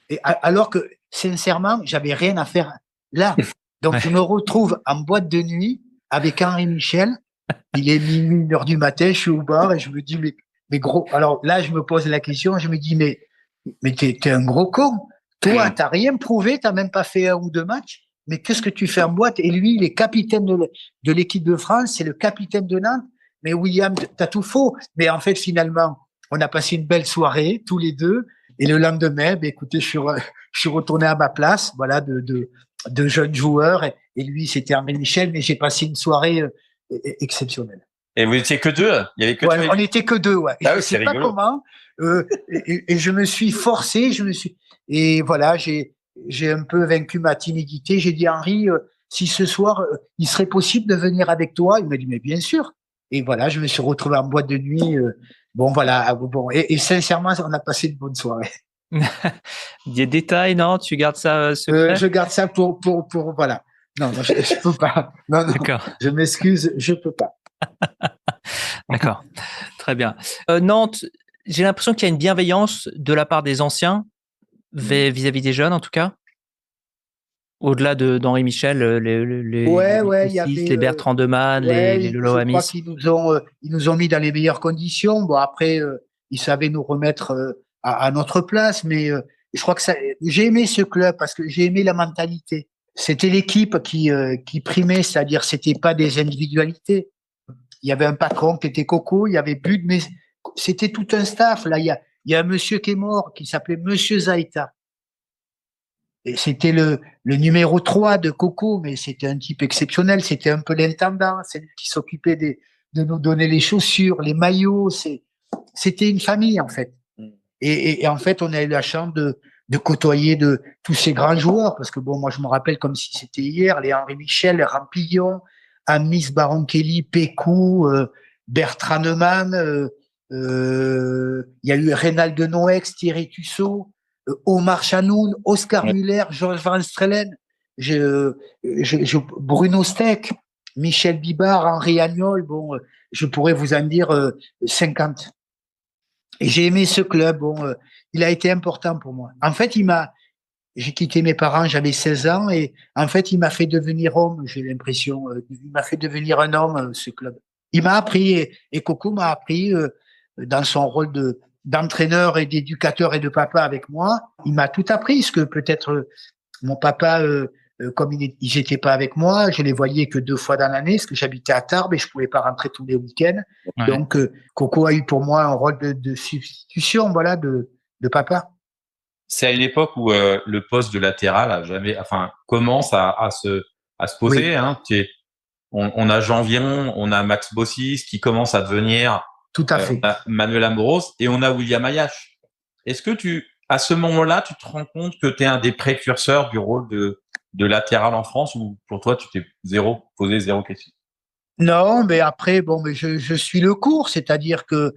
Et alors que, sincèrement, j'avais rien à faire là. Donc, je me retrouve en boîte de nuit avec Henri Michel. Il est minuit, 1h du matin, je suis au bar et je me dis, mais gros, alors là, je me pose la question, je me dis, mais t'es un gros con. Toi, t'as rien prouvé, t'as même pas fait 1 ou 2 matchs, mais qu'est-ce que tu fais en boîte? Et lui, il est capitaine de l'équipe de France, c'est le capitaine de Nantes. Mais William, t'as tout faux. Mais en fait, finalement, on a passé une belle soirée, tous les deux. Et le lendemain, écoutez, je suis retourné à ma place, voilà, de jeunes joueurs. Et lui, c'était Henri Michel, mais j'ai passé une soirée exceptionnelle. Et vous étiez que deux? Il y avait que ouais, on n'était que deux, ouais. Ah je oui, sais pas rigolo. comment. Et je me suis forcé, et voilà, j'ai un peu vaincu ma timidité. J'ai dit, Henri, si ce soir, il serait possible de venir avec toi? Il m'a dit, mais bien sûr. Et voilà, je me suis retrouvé en boîte de nuit. Bon, voilà. Bon, et sincèrement, on a passé une bonne soirée. Des détails, non? Tu gardes ça secret? Je garde ça pour voilà. Non, je peux pas. Non, D'accord. Je m'excuse, je peux pas. D'accord. Très bien. Nantes, j'ai l'impression qu'il y a une bienveillance de la part des anciens vis-à-vis des jeunes, en tout cas. Au-delà d'Henri Michel, il y avait les Bertrand Demann, les Lolo Amis. Je crois qu'ils nous ont mis dans les meilleures conditions. Bon, après, ils savaient nous remettre à notre place, mais je crois que j'ai aimé ce club parce que j'ai aimé la mentalité. C'était l'équipe qui primait, c'est-à-dire c'était pas des individualités. Il y avait un patron qui était Coco, il y avait Bud, mais c'était tout un staff. Là, il y a un monsieur qui est mort qui s'appelait Monsieur Zaïta. Et c'était le numéro 3 de Coco, mais c'était un type exceptionnel. C'était un peu l'intendant, c'est lui qui s'occupait de nous donner les chaussures, les maillots. C'était une famille, en fait. Et en fait, on a eu la chance de côtoyer de tous ces grands joueurs, parce que bon, moi, je me rappelle comme si c'était hier, les Henri Michel, les Rampillon, Amis Baron-Kelly, Pécou, Bertrand Neumann, il y a eu Reynald de Noex, Thierry Tussaud, Omar Chanoun, Oscar Muller, Georges Van Strelen, Bruno Steck, Michel Bibard, Henri Agnol, bon, je pourrais vous en dire 50. Et j'ai aimé ce club, bon, il a été important pour moi. En fait, j'ai quitté mes parents, j'avais 16 ans et en fait, il m'a fait devenir homme, j'ai l'impression. Il m'a fait devenir un homme, ce club. Il m'a appris et Coco m'a appris dans son rôle d'entraîneur et d'éducateur et de papa avec moi. Il m'a tout appris, ce que peut-être mon papa, comme ils n'étaient pas avec moi, je les voyais que 2 fois dans l'année, parce que j'habitais à Tarbes et je pouvais pas rentrer tous les week-ends. Ouais. Donc, Coco a eu pour moi un rôle de substitution, voilà, de papa. C'est à une époque où le poste de latéral commence à se poser. Oui. Hein. On a Jean Viron, on a Max Bossis qui commence à devenir Tout à fait. on a Manuel Amoros et on a William Ayache. Est-ce que à ce moment-là, tu te rends compte que tu es un des précurseurs du rôle de latéral en France ou pour toi, tu t'es posé zéro question? Non, mais après, bon, mais je suis le cours, c'est-à-dire que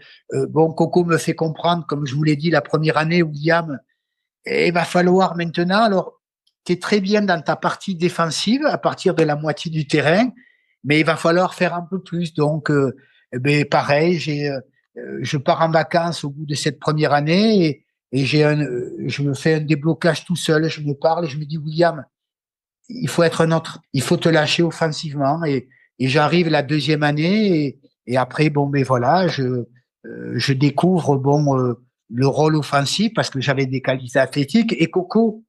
bon, Coco me fait comprendre, comme je vous l'ai dit la première année, William, il va falloir maintenant, alors, tu es très bien dans ta partie défensive à partir de la moitié du terrain, mais il va falloir faire un peu plus. Donc, pareil, je pars en vacances au bout de cette première année et je me fais un déblocage tout seul. Je me parle et je me dis, William, il faut être un autre. Il faut te lâcher offensivement. Et j'arrive la deuxième année et après, bon, ben voilà, je découvre le rôle offensif parce que j'avais des qualités athlétiques. Et Coco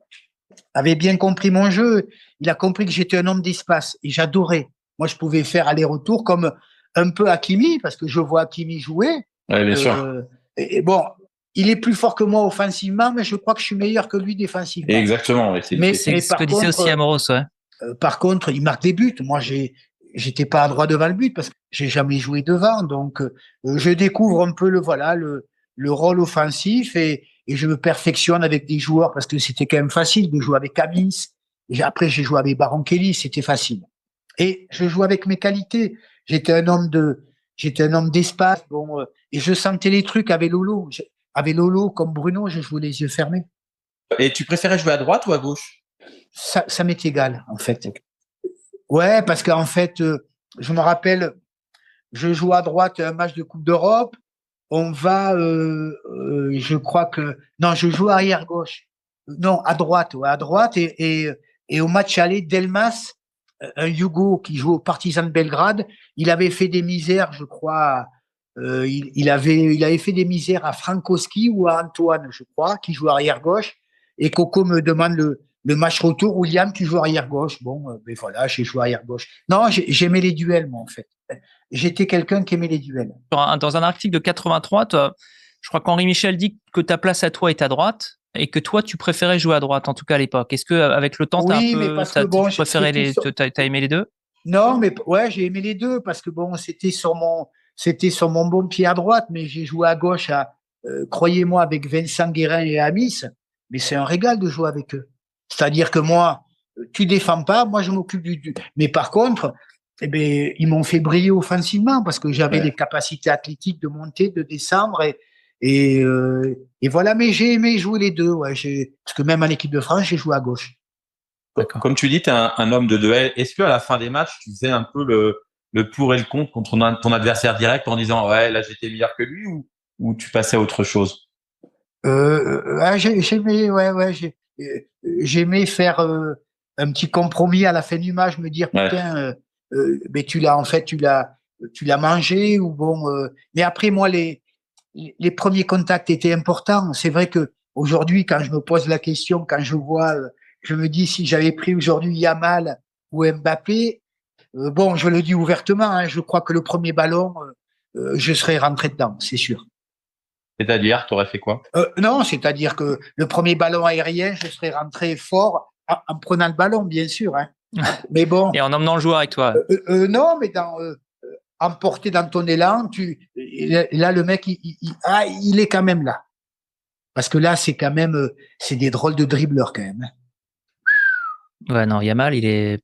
avait bien compris mon jeu. Il a compris que j'étais un homme d'espace et j'adorais. Moi, je pouvais faire aller-retour comme un peu Hakimi parce que je vois Hakimi jouer. Oui, bien sûr. Et bon, il est plus fort que moi offensivement, mais je crois que je suis meilleur que lui défensivement. Exactement. Mais C'est ce que disait aussi Amoros, ouais. Par contre, il marque des buts. Moi, j'étais pas à droit devant le but parce que j'ai jamais joué devant. Donc, je découvre un peu le rôle offensif et je me perfectionne avec des joueurs parce que c'était quand même facile de jouer avec Camins. Après, j'ai joué avec Baron Kelly, c'était facile. Et je joue avec mes qualités. J'étais un homme d'espace. Bon, et je sentais les trucs avec Lolo. Avec Lolo, comme Bruno, je jouais les yeux fermés. Et tu préférais jouer à droite ou à gauche? Ça m'est égal, en fait. Ouais, parce qu'en fait, je me rappelle, je joue à droite un match de Coupe d'Europe. On va, je crois que non, je joue arrière gauche. Non, à droite, ouais, à droite et au match aller, Delmas, un Yougo qui joue au Partizan de Belgrade, il avait fait des misères, je crois. Il avait fait des misères à Frankowski ou à Antoine, je crois, qui joue arrière gauche. Et Coco me demande le match retour. William, tu joues arrière gauche. Bon, ben voilà, j'ai joué arrière gauche. Non, j'aimais les duels, moi, en fait. J'étais quelqu'un qui aimait les duels. Dans un article de 83, je crois qu'Henri Michel dit que ta place à toi est à droite et que toi, tu préférais jouer à droite, en tout cas à l'époque. Est-ce qu'avec le temps, t'as aimé les deux? Non, mais ouais, j'ai aimé les deux parce que bon, c'était sur mon bon pied à droite, mais j'ai joué à gauche, croyez-moi, avec Vincent Guérin et Amis, mais c'est un régal de jouer avec eux. C'est-à-dire que moi, tu défends pas, moi je m'occupe du. Mais par contre, eh ben, ils m'ont fait briller offensivement parce que j'avais les capacités athlétiques de monter, de descendre et voilà. Mais j'ai aimé jouer les deux, ouais. Parce que même en équipe de France, j'ai joué à gauche. Comme tu dis, tu es un homme de duel. Est-ce qu'à la fin des matchs, tu faisais un peu le pour et le contre ton adversaire direct en disant ouais, là j'étais meilleur que lui ou tu passais à autre chose? J'aimais, j'aimais faire un petit compromis à la fin du match, me dire putain, mais tu l'as mangé ou bon. Mais après moi les premiers contacts étaient importants. C'est vrai que aujourd'hui, quand je me pose la question, quand je vois, je me dis si j'avais pris aujourd'hui Yamal ou Mbappé, bon, je le dis ouvertement, hein, je crois que le premier ballon, je serais rentré dedans, c'est sûr. C'est-à-dire, t'aurais fait quoi? Non, c'est-à-dire que le premier ballon aérien, je serais rentré fort en prenant le ballon, bien sûr. Hein. Mais bon. Et en emmenant le joueur avec toi. Non, mais emporté dans ton élan, là, le mec, il est quand même là. Parce que là, c'est quand même, c'est des drôles de dribbleurs quand même. Ouais, non, Yamal, il est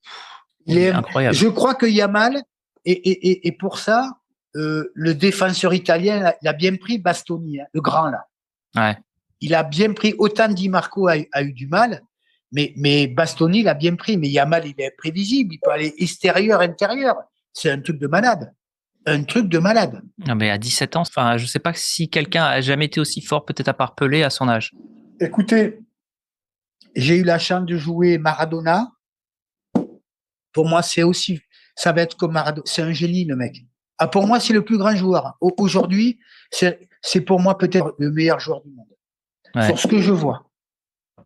incroyable. Je crois que Yamal, et pour ça, le défenseur italien, il a bien pris Bastoni, hein, le grand là. Ouais. Il a bien pris, autant Di Marco a eu du mal, mais Bastoni l'a bien pris. Mais Yamal, il est imprévisible, il peut aller extérieur, intérieur. C'est un truc de malade. Un truc de malade. Non, mais à 17 ans, enfin, je sais pas si quelqu'un a jamais été aussi fort, peut-être à part Pelé à son âge. Écoutez, J'ai eu la chance de jouer Maradona. Pour moi, ça va être comme Maradona. C'est un génie, le mec. Ah, pour moi, c'est le plus grand joueur. Aujourd'hui, c'est pour moi peut-être le meilleur joueur du monde. Ouais. Sur ce que je vois.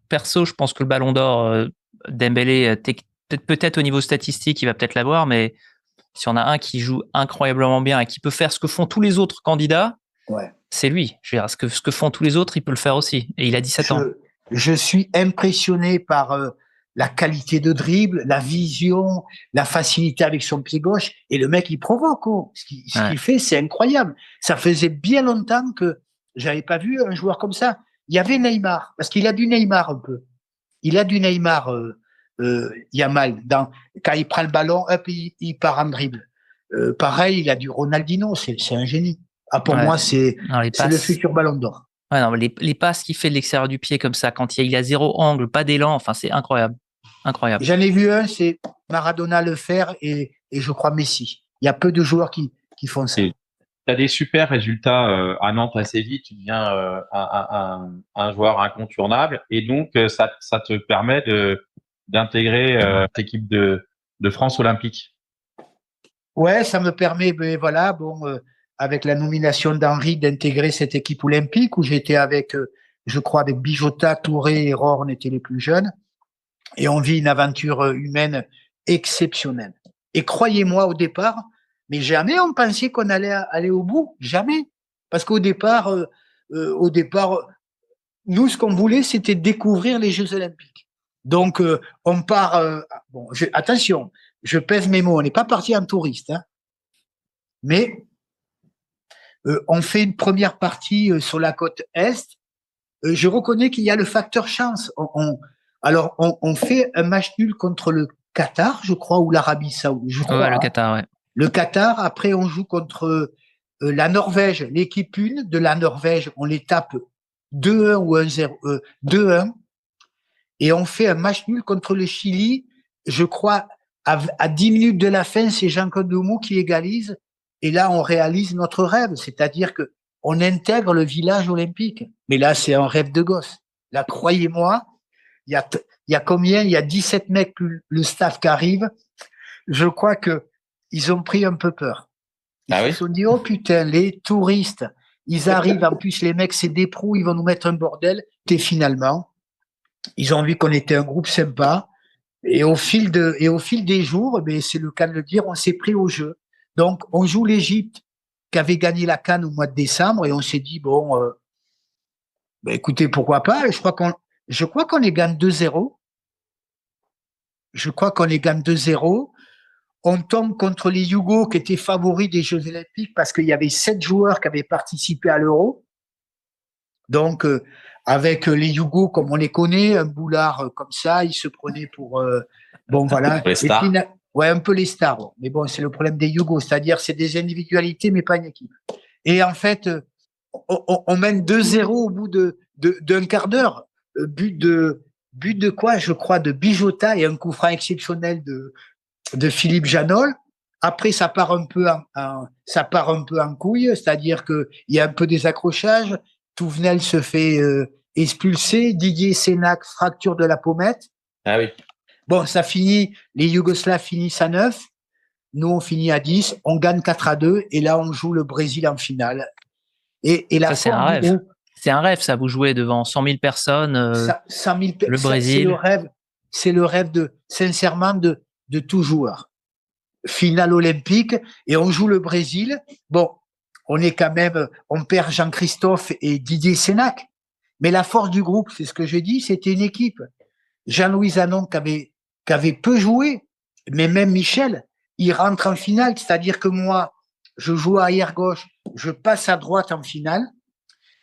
Perso, je pense que le Ballon d'Or, Dembélé, peut-être au niveau statistique, il va peut-être l'avoir, mais si on a un qui joue incroyablement bien et qui peut faire ce que font tous les autres candidats, Ouais. c'est lui. Je veux dire, ce que font tous les autres, il peut le faire aussi. Et il a 17 ans. Je suis impressionné par la qualité de dribble, la vision, la facilité avec son pied gauche. Et le mec, il provoque. Oh. Ce qu'il fait, c'est incroyable. Ça faisait bien longtemps que j'avais pas vu un joueur comme ça. Il y avait Neymar, parce qu'il a du Neymar un peu. Il a du Neymar, Yamal. Quand il prend le ballon, hop, il part en dribble. Pareil, il a du Ronaldinho. C'est un génie. Ah, pour moi, c'est le futur Ballon d'Or. Ouais, non, les passes qu'il fait de l'extérieur du pied comme ça, quand il a zéro angle, pas d'élan, enfin, c'est incroyable. Incroyable. J'en ai vu un, c'est Maradona le faire et je crois Messi. Il y a peu de joueurs qui font ça. Tu as des super résultats à Nantes assez vite, tu deviens un joueur incontournable et donc ça te permet d'intégrer l'équipe de France olympique. Ouais, ça me permet, ben voilà, avec la nomination d'Henri, d'intégrer cette équipe olympique où j'étais avec, je crois, avec Bijota, Touré et Rohr, on était les plus jeunes. Et on vit une aventure humaine exceptionnelle. Et croyez-moi, au départ, mais jamais on pensait qu'on allait aller au bout, jamais. Parce qu'au départ, nous, ce qu'on voulait, c'était découvrir les Jeux Olympiques. Donc, on part. Attention, je pèse mes mots. On n'est pas parti en touriste, hein, mais on fait une première partie sur la côte est. Je reconnais qu'il y a le facteur chance. Alors, on fait un match nul contre le Qatar, je crois, ou l'Arabie Saoudite. Je crois. Ouais, le Qatar, ouais. Le Qatar. Après, on joue contre la Norvège. L'équipe 1 de la Norvège, on les tape 2-1 ou 1-0, 2-1. Et on fait un match nul contre le Chili. Je crois, à 10 minutes de la fin, c'est Jean-Claude Demoux qui égalise. Et là, on réalise notre rêve. C'est-à-dire que on intègre le village olympique. Mais là, c'est un rêve de gosse. Là, croyez-moi, il y a combien? Il y a 17 mecs plus le staff qui arrive. Je crois que ils ont pris un peu peur. Ils se sont dit, oh putain, les touristes, ils arrivent. En plus, les mecs, c'est des pros, ils vont nous mettre un bordel. Et finalement, ils ont vu qu'on était un groupe sympa. Et au fil des jours, mais c'est le cas de le dire, on s'est pris au jeu. Donc, on joue l'Égypte, qui avait gagné la CAN au mois de décembre, et on s'est dit, écoutez, pourquoi pas? Je crois qu'on les gagne 2-0. Je crois qu'on les gagne 2-0. On tombe contre les Yougos qui étaient favoris des Jeux Olympiques parce qu'il y avait 7 joueurs qui avaient participé à l'Euro. Donc, avec les Yougos, comme on les connaît, un boulard comme ça, ils se prenaient pour... voilà. Les stars. Et puis, ouais, un peu les stars. Mais bon, c'est le problème des Yougos, c'est-à-dire c'est des individualités, mais pas une équipe. Et en fait, on mène 2-0 au bout d'un quart d'heure. But de quoi? Je crois de Bijota et un coup franc exceptionnel de Philippe Janol. Après, ça part un peu en couille, c'est-à-dire que il y a un peu des accrochages. Touvenel se fait expulser. Didier Sénac, fracture de la pommette. Ah oui. Bon, ça finit. Les Yougoslaves finissent à 9. Nous, on finit à 10. On gagne 4-2. Et là, on joue le Brésil en finale. Et la ça, c'est un rêve. C'est un rêve, ça. Vous jouez devant 100 000 personnes. 100 000 le Brésil. C'est le rêve sincèrement, de tout joueur. Finale olympique, et on joue le Brésil. Bon, on perd Jean-Christophe et Didier Sénac. Mais la force du groupe, c'est ce que je dis, c'était une équipe. Jean-Louis Anon qui avait peu joué, mais même Michel, il rentre en finale, c'est-à-dire que moi, je joue arrière gauche, je passe à droite en finale.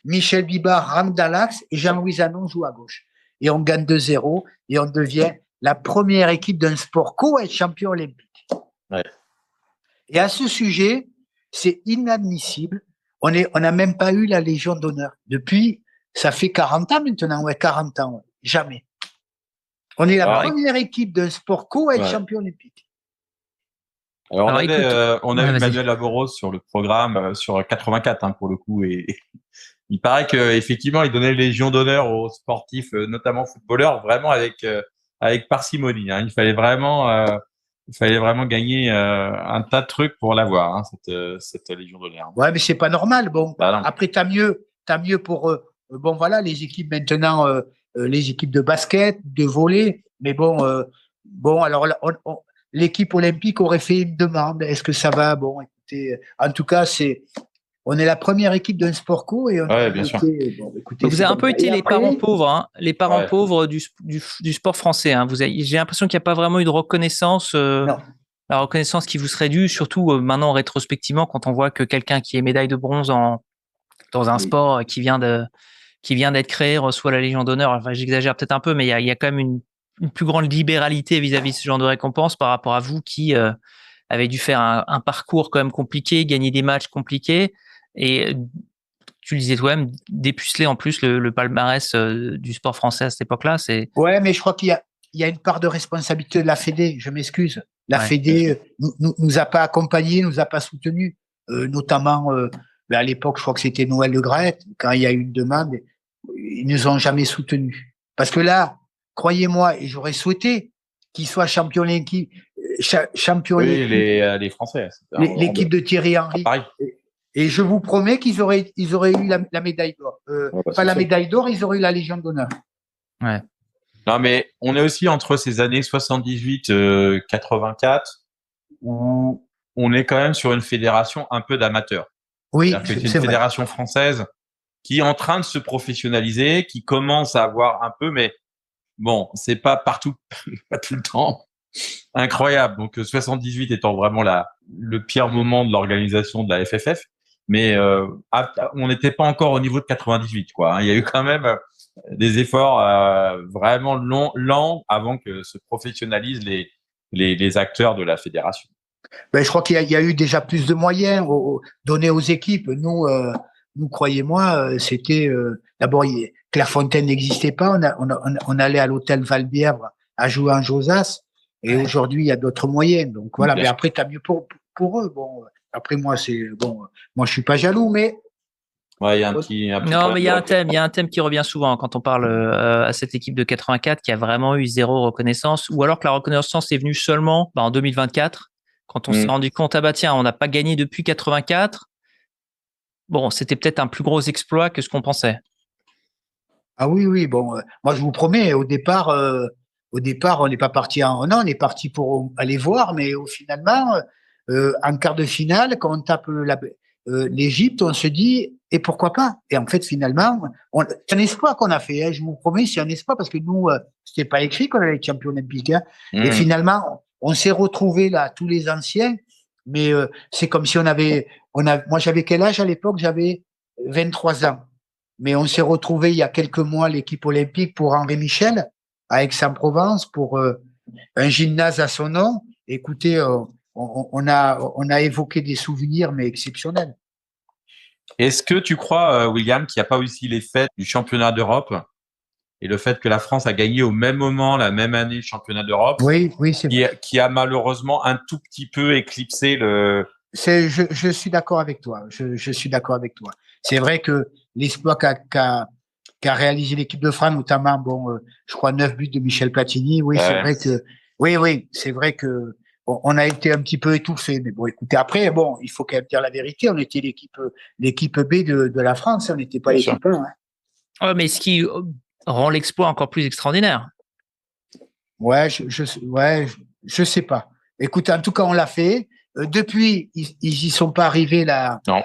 Michel Bibard rentre dans l'axe et Jean-Louis Anon joue à gauche. Et on gagne 2-0 et on devient la première équipe d'un sport co à être champion olympique. Ouais. Et à ce sujet, c'est inadmissible. On n'a même pas eu la Légion d'honneur. Depuis, ça fait 40 ans maintenant, 40 ans, jamais. On est la première équipe d'un sport co à être champion olympique. Alors, on a eu Manuel Laboros sur le programme, sur 84 pour le coup, et il paraît que effectivement, il donnait les légions d'honneur aux sportifs, notamment footballeurs, vraiment avec parcimonie. Hein. Il fallait vraiment gagner un tas de trucs pour l'avoir, hein, cette légion d'honneur. Ouais, mais c'est pas normal. Bon, Bah non. après, t'as mieux pour bon voilà les équipes maintenant, les équipes de basket, de volley. Mais bon alors là, l'équipe olympique aurait fait une demande. Est-ce que ça va? Bon, écoutez, en tout cas, on est la première équipe d'un sport co et on Ouais, a bien sûr. bon, écoutez, Vous avez un peu été les parents pauvres, hein, les parents Ouais. pauvres du sport français. Hein. J'ai l'impression qu'il n'y a pas vraiment eu de reconnaissance, Non. la reconnaissance qui vous serait due, surtout maintenant rétrospectivement quand on voit que quelqu'un qui est médaille de bronze dans un sport qui vient d'être créé reçoit la Légion d'honneur. Enfin, j'exagère peut-être un peu, mais il y a quand même une plus grande libéralité vis-à-vis de ce genre de récompense par rapport à vous qui avez dû faire un parcours quand même compliqué, gagner des matchs compliqués et tu le disais toi-même, dépuceler en plus le palmarès du sport français à cette époque-là. Ouais, mais je crois qu'il y a une part de responsabilité de la Fédé. Je m'excuse. La Fédé nous a pas accompagnés, nous a pas soutenus, notamment à l'époque, je crois que c'était Noël Le Graët, quand il y a eu une demande, ils nous ont jamais soutenus. Parce que là, croyez-moi, et j'aurais souhaité qu'ils soient champions olympiques, oui, les Français. L'équipe de Thierry Henry. Pareil. Et je vous promets qu'ils auraient eu la médaille d'or. Pas la médaille d'or, ils auraient eu la Légion d'honneur. Ouais. Non, mais on est aussi entre ces années 78, 84, où on est quand même sur une fédération un peu d'amateurs. Oui, c'est une fédération française qui est en train de se professionnaliser, qui commence à avoir un peu, mais bon, c'est pas partout, pas tout le temps. Incroyable. Donc 78 étant vraiment le pire moment de l'organisation de la FFF, mais on n'était pas encore au niveau de 98, quoi. Il y a eu quand même des efforts vraiment lents avant que se professionnalisent les acteurs de la fédération. Ben, je crois qu'il y a eu déjà plus de moyens donnés aux équipes. Nous croyez-moi, c'était d'abord Clairefontaine n'existait pas. On allait à l'hôtel Valbièvre à jouer en Josas. Et aujourd'hui, il y a d'autres moyens. Donc voilà. Mais après, t'as mieux pour eux. Bon, après moi, moi je suis pas jaloux, mais ouais, il y a un petit non, mais il y a un thème qui revient souvent quand on parle à cette équipe de 84 qui a vraiment eu zéro reconnaissance, ou alors que la reconnaissance est venue seulement en 2024 quand on s'est rendu compte tiens, on n'a pas gagné depuis 84. Bon, c'était peut-être un plus gros exploit que ce qu'on pensait. Ah oui, bon, moi je vous promets, au départ, on n'est pas parti non, on est parti pour aller voir, mais finalement, en quart de finale, quand on tape l'Égypte, on se dit, et pourquoi pas? Et en fait, finalement, c'est un exploit qu'on a fait, hein, je vous promets, c'est un exploit parce que nous, c'était pas écrit qu'on allait être champion olympique, hein, et finalement, on s'est retrouvés là, tous les anciens, mais c'est comme si moi j'avais quel âge à l'époque? J'avais 23 ans. Mais on s'est retrouvé il y a quelques mois, l'équipe olympique, pour Henri Michel, à Aix-en-Provence, pour un gymnase à son nom. Écoutez, on a évoqué des souvenirs, mais exceptionnels. Est-ce que tu crois, William, qu'il n'y a pas aussi l'effet du championnat d'Europe et le fait que la France a gagné au même moment, la même année, le championnat d'Europe, oui, c'est vrai. Qui a malheureusement un tout petit peu éclipsé Je suis d'accord avec toi. Je suis d'accord avec toi. C'est vrai que l'exploit qu'a réalisé l'équipe de France, notamment, je crois 9 buts de Michel Platini. Oui, c'est vrai que, c'est vrai que on a été un petit peu étouffé. Mais bon, écoutez, après, il faut quand même dire la vérité. On était l'équipe B de la France. On n'était pas l'équipe 1. Hein. Ouais, mais ce qui rend l'exploit encore plus extraordinaire. Ouais, je sais pas. Écoute, en tout cas, on l'a fait. Depuis, ils y sont pas arrivés là. Non.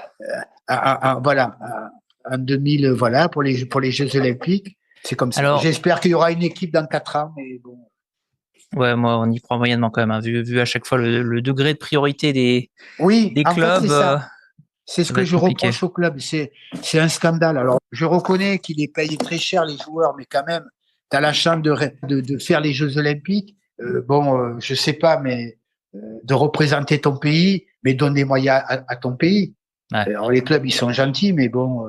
En 2000, voilà, pour les Jeux Olympiques. C'est comme ça. Alors, j'espère qu'il y aura une équipe dans 4 ans, mais bon. Ouais, moi, on y croit moyennement quand même, hein, vu à chaque fois le degré de priorité des clubs. Fait, c'est ça. C'est ce que je reproche au club. C'est un scandale. Alors, je reconnais qu'il est payé très cher, les joueurs, mais quand même, tu as la chance de faire les Jeux Olympiques. Je sais pas, mais de représenter ton pays, mais donne des moyens à ton pays. Ouais. Alors, les clubs, ils sont gentils, mais bon.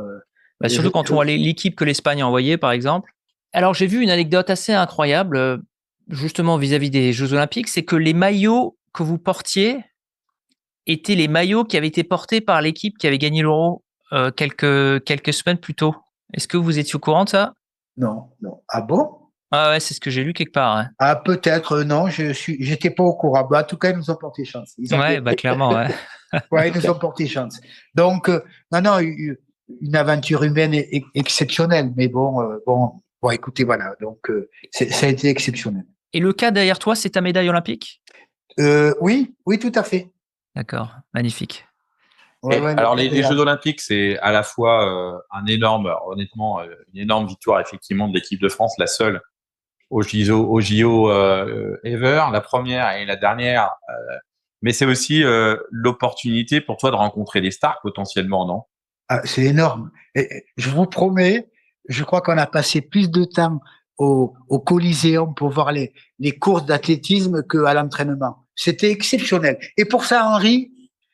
Surtout quand on voit l'équipe que l'Espagne a envoyée, par exemple. Alors, j'ai vu une anecdote assez incroyable, justement vis-à-vis des Jeux Olympiques, c'est que les maillots que vous portiez étaient les maillots qui avaient été portés par l'équipe qui avait gagné l'Euro quelques semaines plus tôt. Est-ce que vous étiez au courant de ça? Non, non. Ah bon? Ah ouais, c'est ce que j'ai lu quelque part. Ah, peut-être, non, j'étais pas au courant. Bah, en tout cas, ils nous ont porté chance. Ouais, bah clairement, ouais. Ouais, ils nous ont porté chance. Donc, non, non, une aventure humaine exceptionnelle. Mais bon, écoutez, voilà. Donc, ça a été exceptionnel. Et le cas derrière toi, c'est ta médaille olympique? Oui, oui, tout à fait. D'accord, magnifique. Ouais, ouais, Alors les Jeux Olympiques, c'est à la fois honnêtement, une énorme victoire effectivement de l'équipe de France, la seule aux JO ever, la première et la dernière. Mais c'est aussi l'opportunité pour toi de rencontrer des stars potentiellement, non? Ah, c'est énorme. Et je vous promets, je crois qu'on a passé plus de temps au Coliseum pour voir les courses d'athlétisme qu'à l'entraînement. C'était exceptionnel. Et pour ça, Henri,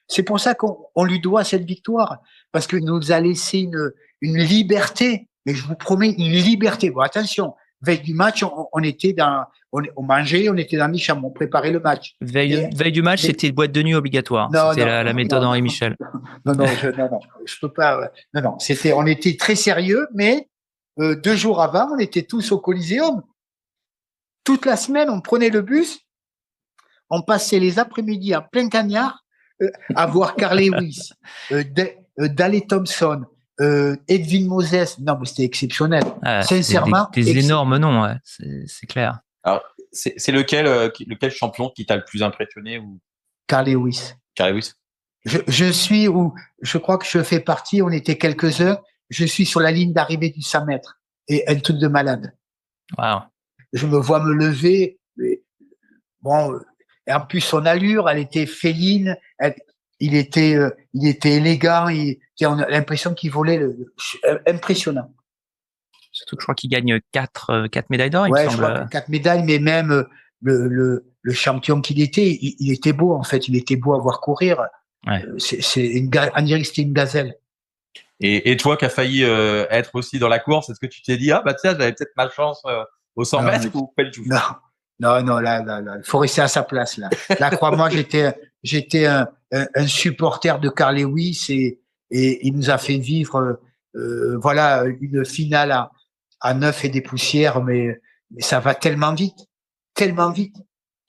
c'est pour ça qu'on lui doit cette victoire, parce qu'il nous a laissé une liberté. Mais je vous promets, une liberté. Bon, attention, veille du match, on mangeait, on était dans les chambres, on préparait le match. Veille du match, mais- c'était boîte de nuit obligatoire. non, C'était non, la méthode non, Henri non. Michel. Non, je peux pas. Non, non, on était très sérieux, mais 2 jours avant, on était tous au Coliseum. Toute la semaine, on prenait le bus, on passait les après-midi en plein cagnard à voir Carl Lewis, Daley Thompson, Edwin Moses. Non, mais c'était exceptionnel. Ah, Sincèrement, des énormes noms, ouais. C'est clair. Alors c'est lequel champion qui t'a le plus impressionné ou Carl Lewis. Carl Lewis? Je crois que je fais partie, on était quelques heures, je suis sur la ligne d'arrivée du 100 mètres. Et un truc de malade. Wow. Je me vois me lever. Bon, et en plus son allure, elle était féline. Il était élégant. On a l'impression qu'il volait. Impressionnant. Surtout que je crois qu'il gagne 4 médailles d'or, il me Ouais, je semble. crois que 4 médailles, mais même le champion qu'il était, il était beau en fait. Il était beau à voir courir. Ouais. On dirait que c'était une gazelle. Et toi qui as failli être aussi dans la course, est-ce que tu t'es dit ah bah tiens j'avais peut-être ma chance au 100 mètres ou pas du tout? Non, là, il faut rester à sa place là. Là, crois-moi, j'étais un supporter de Carl Lewis et il nous a fait vivre voilà une finale à 9 et des poussières, mais ça va tellement vite, tellement vite.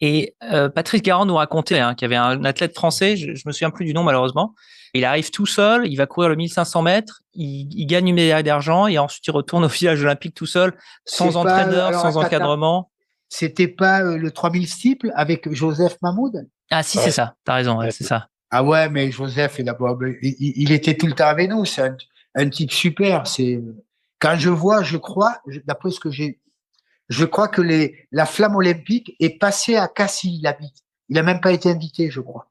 Et Patrice Garand nous racontait qu'il y avait un athlète français, je me souviens plus du nom malheureusement. Il arrive tout seul, il va courir le 1500 mètres, il gagne une médaille d'argent et ensuite il retourne au village olympique tout seul, sans entraîneur, sans encadrement. C'était pas le 3000 steeple avec Joseph Mahmoud? Ah si, c'est ça, t'as raison, ouais, c'est ça. Ah ouais, mais Joseph, il était tout le temps avec nous, c'est un type super. Quand je vois, je crois, d'après ce que je crois que la flamme olympique est passée à Cassis, il habite. Il n'a même pas été invité, je crois.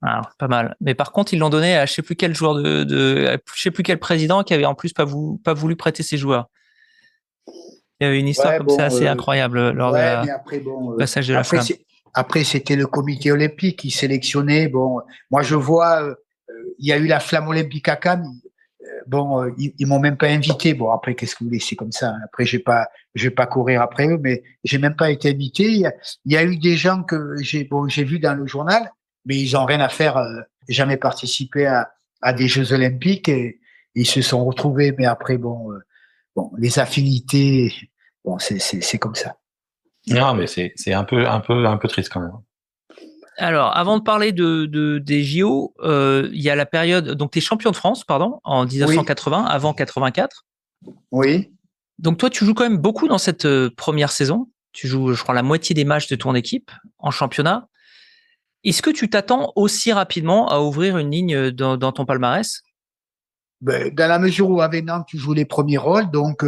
Ah, pas mal. Mais par contre, ils l'ont donné à je sais plus quel joueur je sais plus quel président qui avait en plus pas voulu prêter ses joueurs. Il y avait une histoire ça assez incroyable lors du passage de la flamme. Après, c'était le comité olympique qui sélectionnait. Bon, moi, je vois, il y a eu la flamme olympique à Cannes. Bon, ils m'ont même pas invité. Bon, après, qu'est-ce que vous voulez, c'est comme ça. Après, je vais pas courir après eux, mais j'ai même pas été invité. Il y a eu des gens que j'ai vu dans le journal, mais ils ont rien à faire, jamais participé à des Jeux Olympiques et ils se sont retrouvés. Mais après, bon, les affinités, bon, c'est comme ça. Non, mais c'est un peu triste quand même. Alors, avant de parler des JO, il y a la période. Donc, tu es champion de France, pardon, en 1980, oui. Avant 84. Oui. Donc, toi, tu joues quand même beaucoup dans cette première saison. Tu joues, je crois, la moitié des matchs de ton équipe en championnat. Est-ce que tu t'attends aussi rapidement à ouvrir une ligne dans ton palmarès? Ben, dans la mesure où avec Nantes, tu joues les premiers rôles, donc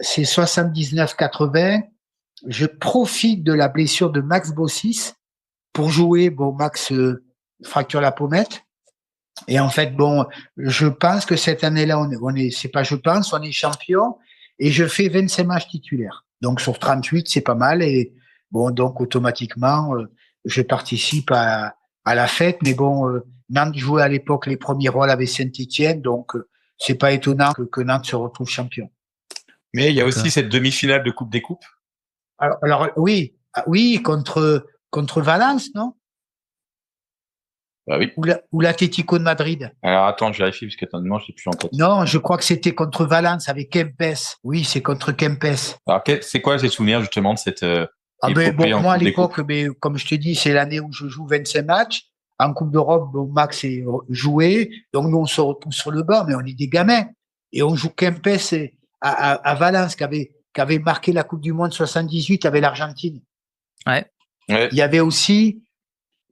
c'est 79-80. Je profite de la blessure de Max Bossis pour jouer. Bon, Max fracture la pommette. Et en fait, bon, je pense que cette année-là, on est champion. Et je fais 25 matchs titulaires. Donc, sur 38, c'est pas mal. Et bon, donc, automatiquement, je participe à la fête. Mais bon, Nantes jouait à l'époque les premiers rôles avec Saint-Étienne. Donc, c'est pas étonnant que Nantes se retrouve champion. Mais il y a aussi cette demi-finale de Coupe des Coupes. Alors oui, contre Valence, non? Bah oui. ou l'Atlético de Madrid. Alors attends, je vérifie parce que je l'ai plus en tête. Non, je crois que c'était contre Valence avec Kempes. Oui, c'est contre Kempes. Alors c'est quoi tes souvenirs justement de cette Bon, moi, à Coupe des Coupes? l'époque, comme je te dis, c'est l'année où je joue 25 matchs. En Coupe d'Europe, bon, Max est joué. Donc, nous, on se retrouve sur le banc, mais on est des gamins. Et on joue Kempes à Valence, qui avait marqué la Coupe du Monde 78 avec l'Argentine. Ouais. Ouais. Il y avait aussi,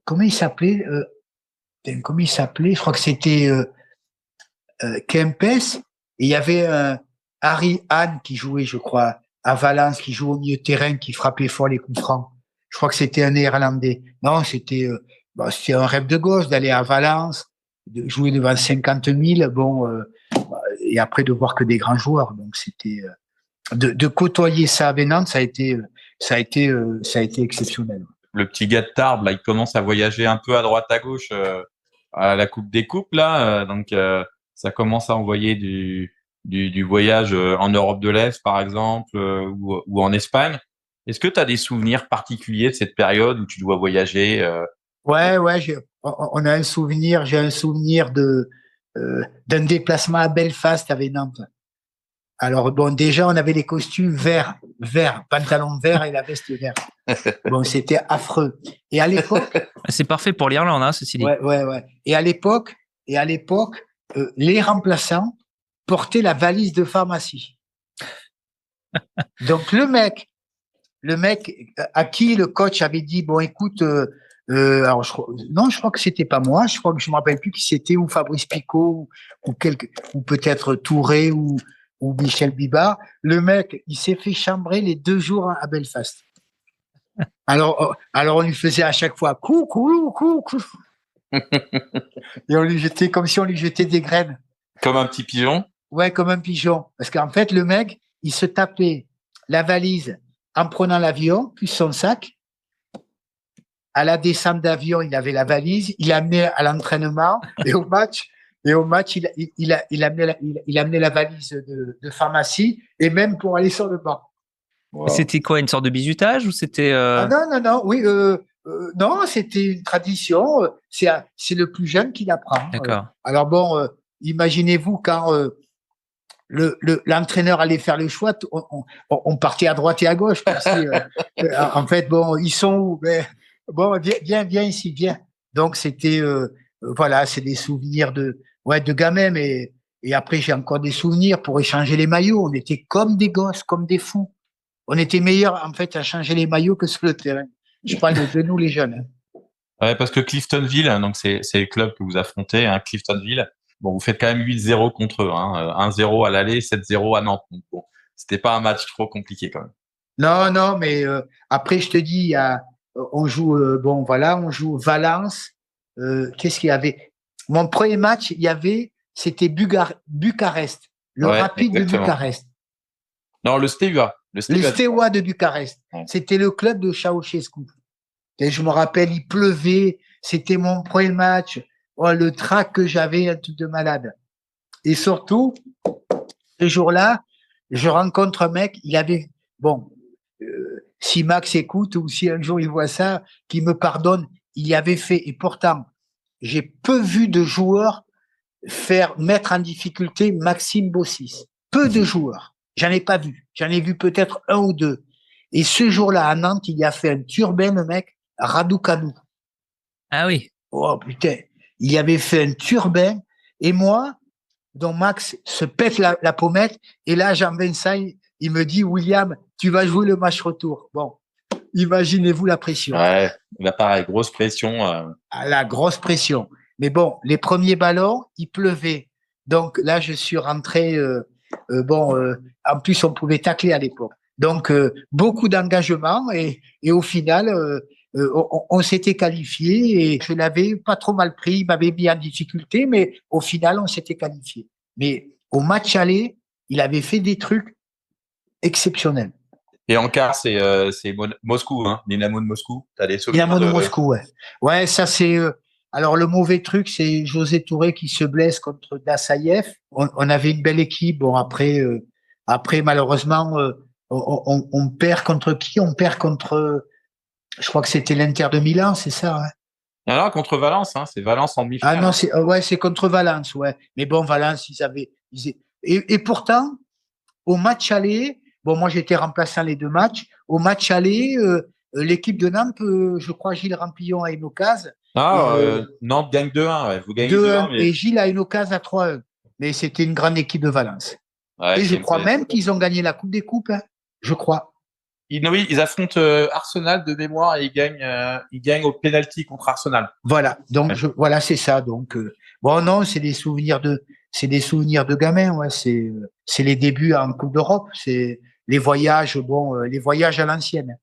comment il s'appelait Je crois que c'était Kempes. Et il y avait Harry Hahn qui jouait, je crois, à Valence, qui jouait au milieu de terrain, qui frappait fort les coups francs. Je crois que c'était un Néerlandais. Non, c'était un rêve de gosse d'aller à Valence, de jouer devant 50 000, et après de voir que des grands joueurs. Donc c'était de côtoyer ça avec Nantes, ça a été exceptionnel. Le petit gars de Tarbes, là, il commence à voyager un peu à droite à gauche à la Coupe des Coupes, là. Donc, ça commence à envoyer du voyage en Europe de l'Est, par exemple, ou en Espagne. Est-ce que tu as des souvenirs particuliers de cette période où tu dois voyager Ouais, on a un souvenir. J'ai un souvenir d'un déplacement à Belfast avec Nantes. Alors bon, déjà on avait les costumes verts, pantalon vert et la veste verte. Bon, c'était affreux. Et à l'époque, c'est parfait pour l'Irlande, hein, ceci dit. Ouais. Et à l'époque, les remplaçants portaient la valise de pharmacie. Donc le mec à qui le coach avait dit bon écoute, alors je crois que c'était pas moi, je crois que je me rappelle plus qui c'était, ou Fabrice Picot ou peut-être Touré ou Michel Bibard. Le mec, il s'est fait chambrer les 2 jours à Belfast. Alors on lui faisait à chaque fois coucou. Et on lui jetait comme si on lui jetait des graines. Comme un petit pigeon? Ouais, comme un pigeon. Parce qu'en fait, le mec, il se tapait la valise en prenant l'avion, puis son sac. À la descente d'avion, il avait la valise, il amenait à l'entraînement et au match, il amenait la valise de pharmacie, et même pour aller sur le banc. Wow. C'était quoi, une sorte de bizutage ou c'était Ah non, oui, non, c'était une tradition. C'est le plus jeune qui l'apprend. D'accord. Alors bon, imaginez-vous quand l'entraîneur allait faire le choix, on partait à droite et à gauche. En fait, bon, ils sont où? Bon, viens ici, viens. Donc c'était voilà, c'est des souvenirs de gamins, mais et après j'ai encore des souvenirs pour échanger les maillots. On était comme des gosses, comme des fous. On était meilleurs en fait à changer les maillots que sur le terrain. Je parle de nous les jeunes. Ouais, parce que Cliftonville, donc c'est le club que vous affrontez, hein, Cliftonville. Bon, vous faites quand même 8-0 contre eux, hein, 1-0 à l'aller, 7-0 à Nantes. Donc bon, c'était pas un match trop compliqué quand même. Non, mais après je te dis, on joue on joue Valence. Qu'est-ce qu'il y avait? Mon premier match, c'était Bucarest, le Rapide exactement. de Bucarest. Non, le Steaua. Le Steaua de Bucarest. Ouais. C'était le club de Ceausescu. Et je me rappelle, il pleuvait. C'était mon premier match. Oh, le trac que j'avais, un truc de malade. Et surtout, ce jour-là, je rencontre un mec. Il avait si Max écoute ou si un jour il voit ça, qu'il me pardonne. Il y avait fait, et pourtant, j'ai peu vu de joueurs mettre en difficulté Maxime Bossis. Peu de joueurs. J'en ai pas vu. J'en ai vu peut-être 1 ou 2. Et ce jour-là, à Nantes, il y a fait un turbin, le mec, Raducanu. Ah oui. Oh putain. Il y avait fait un turbin. Et moi, donc Max se pète la pommette. Et là, Jean-Vincent, il me dit, William, tu vas jouer le match retour. Bon, imaginez-vous la pression. Ouais, là pareil, grosse pression. La grosse pression. Mais bon, les premiers ballons, il pleuvait. Donc là, je suis rentré. En plus, on pouvait tacler à l'époque. Donc, beaucoup d'engagement et au final, on s'était qualifié et je l'avais pas trop mal pris. Il m'avait mis en difficulté, mais au final, on s'était qualifié. Mais au match aller, il avait fait des trucs exceptionnels. Et en quart, c'est Moscou, hein, Dynamo de Moscou. T'as des souvenirs Dynamo de Moscou, ouais. Ouais, ça c'est. Alors le mauvais truc, c'est José Touré qui se blesse contre Dassaïev. On avait une belle équipe. Bon après malheureusement, on perd contre qui? On perd contre. Je crois que c'était l'Inter de Milan, c'est ça. Hein, Alors, contre Valence, hein, c'est Valence en Ah demi-finale. non, c'est contre Valence, ouais. Mais bon, Valence, et pourtant, au match aller, bon, moi j'étais remplaçant les deux matchs. Au match aller, l'équipe de Nantes, je crois Gilles Rampillon a une occasion. Et Nantes gagne 2-1, ouais. Vous gagnez 2-1, 2-1, mais et Gilles a une occasion à 3-1. Mais c'était une grande équipe de Valence. ouais, Et je c'est crois une- même qu'ils ont gagné la Coupe des Coupes, hein. Je crois. Oui, ils affrontent Arsenal de mémoire et ils gagnent au penalty contre Arsenal. Voilà. Donc, Ouais. voilà, c'est ça. Donc, bon, non, c'est des souvenirs de gamins, ouais. C'est les débuts en Coupe d'Europe. C'est les voyages, bon, les voyages à l'ancienne.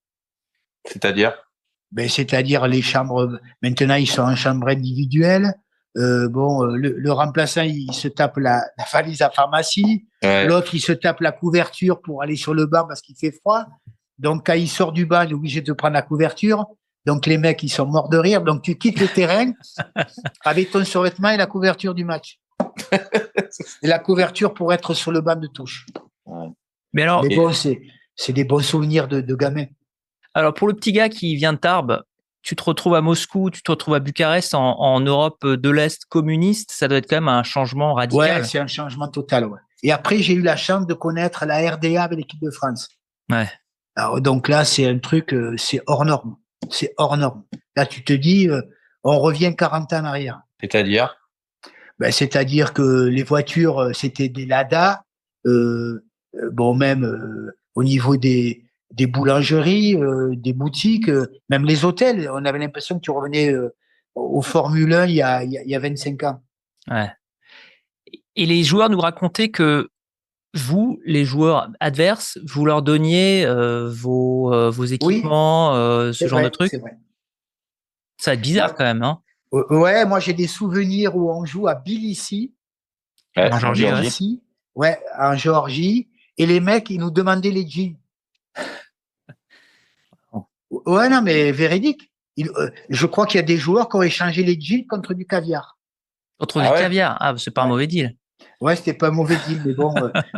C'est-à-dire? Ben, c'est-à-dire les chambres, maintenant ils sont en chambre individuelle. Bon, le remplaçant, il se tape la valise à pharmacie. Ouais. L'autre, il se tape la couverture pour aller sur le banc parce qu'il fait froid. Donc, quand il sort du banc, il est obligé de prendre la couverture. Donc, les mecs, ils sont morts de rire. Donc, tu quittes le terrain avec ton survêtement et la couverture du match. Et la couverture pour être sur le banc de touche. Mais alors, Mais bon, c'est des bons souvenirs de gamins. alors, pour le petit gars qui vient de Tarbes, tu te retrouves à Moscou, tu te retrouves à Bucarest, en Europe de l'Est communiste, ça doit être quand même un changement radical. Ouais, c'est un changement total, ouais. Et après, j'ai eu la chance de connaître la RDA avec l'équipe de France. Ouais. Alors, donc là, c'est un truc, c'est hors norme. C'est hors norme. Là, tu te dis, on revient 40 ans en arrière. C'est-à-dire? Ben, c'est-à-dire que les voitures, c'était des Lada, bon, même au niveau des boulangeries, des boutiques, même les hôtels, on avait l'impression que tu revenais au Formule 1 il y a 25 ans. Ouais. Et les joueurs nous racontaient que vous, les joueurs adverses, vous leur donniez vos équipements, ce genre de trucs. C'est vrai. Ça va être bizarre quand même, hein. Ouais, moi j'ai des souvenirs où on joue à Tbilissi. Ouais, En Géorgie, ouais. Tbilissi, ouais, en Géorgie, et les mecs ils nous demandaient les jeans. Ouais, non, mais véridique. Je crois qu'il y a des joueurs qui ont échangé les jeans contre du caviar. Contre Ah du ouais? caviar. Ah, c'est pas un Ouais. mauvais deal. Ouais, c'était pas un mauvais deal, mais bon,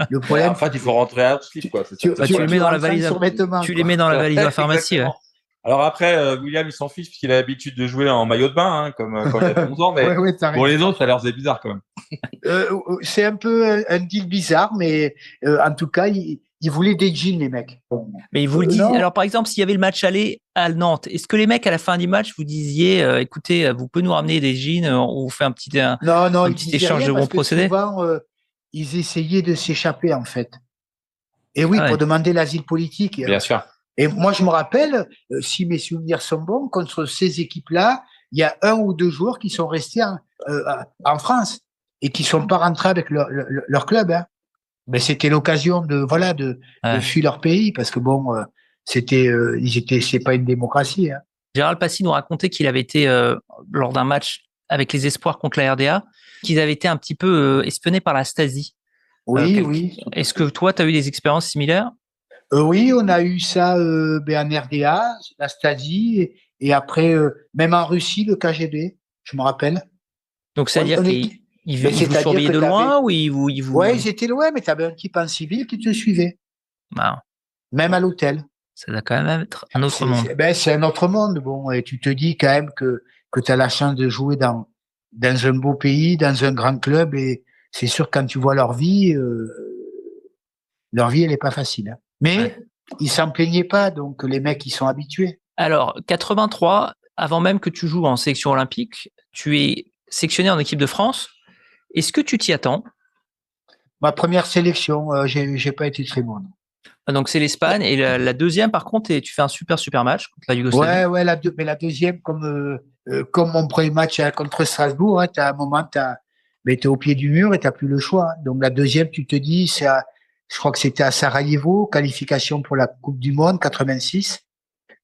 le Ouais, problème. en fait, il faut rentrer à slip, quoi. C'est ça. Bah, tu le mets dans la rentres en valise. survêtement, Tu quoi. les mets dans la valise à pharmacie, ouais. Exactement. Alors après, William, il s'en fiche puisqu'il a l'habitude de jouer en maillot de bain, hein, comme quand il a 11 ans, mais Ouais, t'as pour raison. les autres, ça a l'air c'est bizarre quand même. C'est un peu un deal bizarre, mais en tout cas, ils voulaient des jeans, les mecs. Bon. Mais ils vous le disent. Non. Alors, par exemple, s'il y avait le match aller à Nantes, est-ce que les mecs, à la fin du match, vous disiez, écoutez, vous pouvez nous ramener des jeans, on vous fait un petit Non, ils petit disaient échange rien de bons parce que procédés? souvent, ils essayaient de s'échapper, en fait. Et oui, Ah ouais. pour demander l'asile politique. Bien sûr. Et moi, je me rappelle, si mes souvenirs sont bons, contre ces équipes-là, il y a 1 ou 2 joueurs qui sont restés en France et qui sont pas rentrés avec leur club, hein. Mais c'était l'occasion de Ouais. fuir leur pays parce que bon, c'est pas une démocratie, hein. Gérald Passy nous racontait qu'il avait été, lors d'un match avec les Espoirs contre la RDA, qu'ils avaient été un petit peu espionnés par la Stasi. Oui, oui. Est-ce que toi, tu as eu des expériences similaires? Oui, on a eu ça en RDA, la Stasi, et après, même en Russie, le KGB, je me rappelle. Donc, c'est-à-dire On est- qu'ils ils Mais vous c'est-à-dire surveillaient que de t'avais- loin ou ils vous... Ouais, ils étaient loin, mais tu avais un type en civil qui te suivait, Bah, même à l'hôtel. ça doit quand même être un autre monde. C'est un autre monde. Bon, et tu te dis quand même que tu as la chance de jouer dans un beau pays, dans un grand club, et c'est sûr, quand tu vois leur vie, elle est pas facile, hein. Mais Ouais. ils s'en plaignaient pas, donc les mecs, ils sont habitués. Alors, 83, avant même que tu joues en sélection olympique, tu es sélectionné en équipe de France. Est-ce que tu t'y attends? Ma première sélection, j'ai pas été très bonne. Donc, c'est l'Espagne. Et la deuxième, par contre, tu fais un super match contre la Yougoslavie. Ouais, mais la deuxième, comme mon premier match contre Strasbourg, hein, t'as un moment, t'es au pied du mur et t'as plus le choix, hein. Donc la deuxième, tu te dis, je crois que c'était à Sarajevo, qualification pour la Coupe du Monde 86.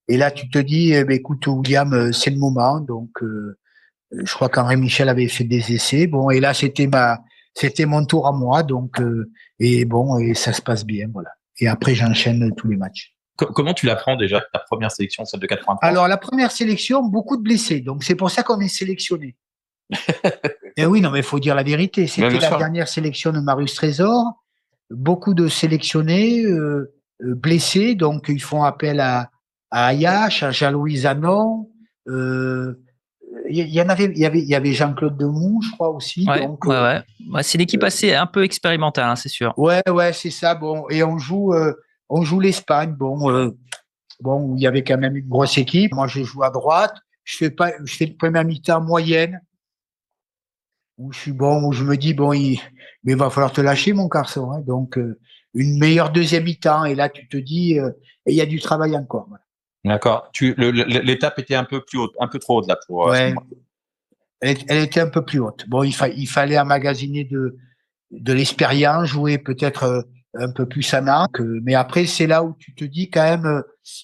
Et là, tu te dis, écoute, William, c'est le moment. Donc, je crois qu'Henri Michel avait fait des essais. Bon, et là, c'était mon tour à moi. Donc, et bon, et ça se passe bien, voilà. Et après, j'enchaîne tous les matchs. Comment tu l'apprends déjà, ta première sélection, celle de 83? Alors, la première sélection, beaucoup de blessés. Donc, c'est pour ça qu'on est sélectionné. Et oui, non, mais il faut dire la vérité. C'était la dernière sélection de Marius Trésor. Beaucoup de sélectionnés, blessés. Donc, ils font appel à Ayache, à Jean-Louis Zanon. il y avait Jean-Claude Demou, je crois aussi. Ouais, Donc, ouais. C'est l'équipe assez un peu expérimentale, hein, c'est sûr. ouais, c'est ça. Bon, et on joue l'Espagne. Bon, où il y avait quand même une grosse équipe. Moi, je joue à droite. Je fais une première mi-temps moyenne. Où je suis bon, où je me dis, mais il va falloir te lâcher, mon garçon, hein. Donc, une meilleure deuxième mi-temps. Et là, tu te dis, il y a du travail encore. Voilà. D'accord. L'étape était un peu plus haute, un peu trop haute là pour. Ouais, elle était un peu plus haute. Bon, il fallait emmagasiner de l'expérience, jouer peut-être un peu plus à Nantes. Mais après, c'est là où tu te dis quand même,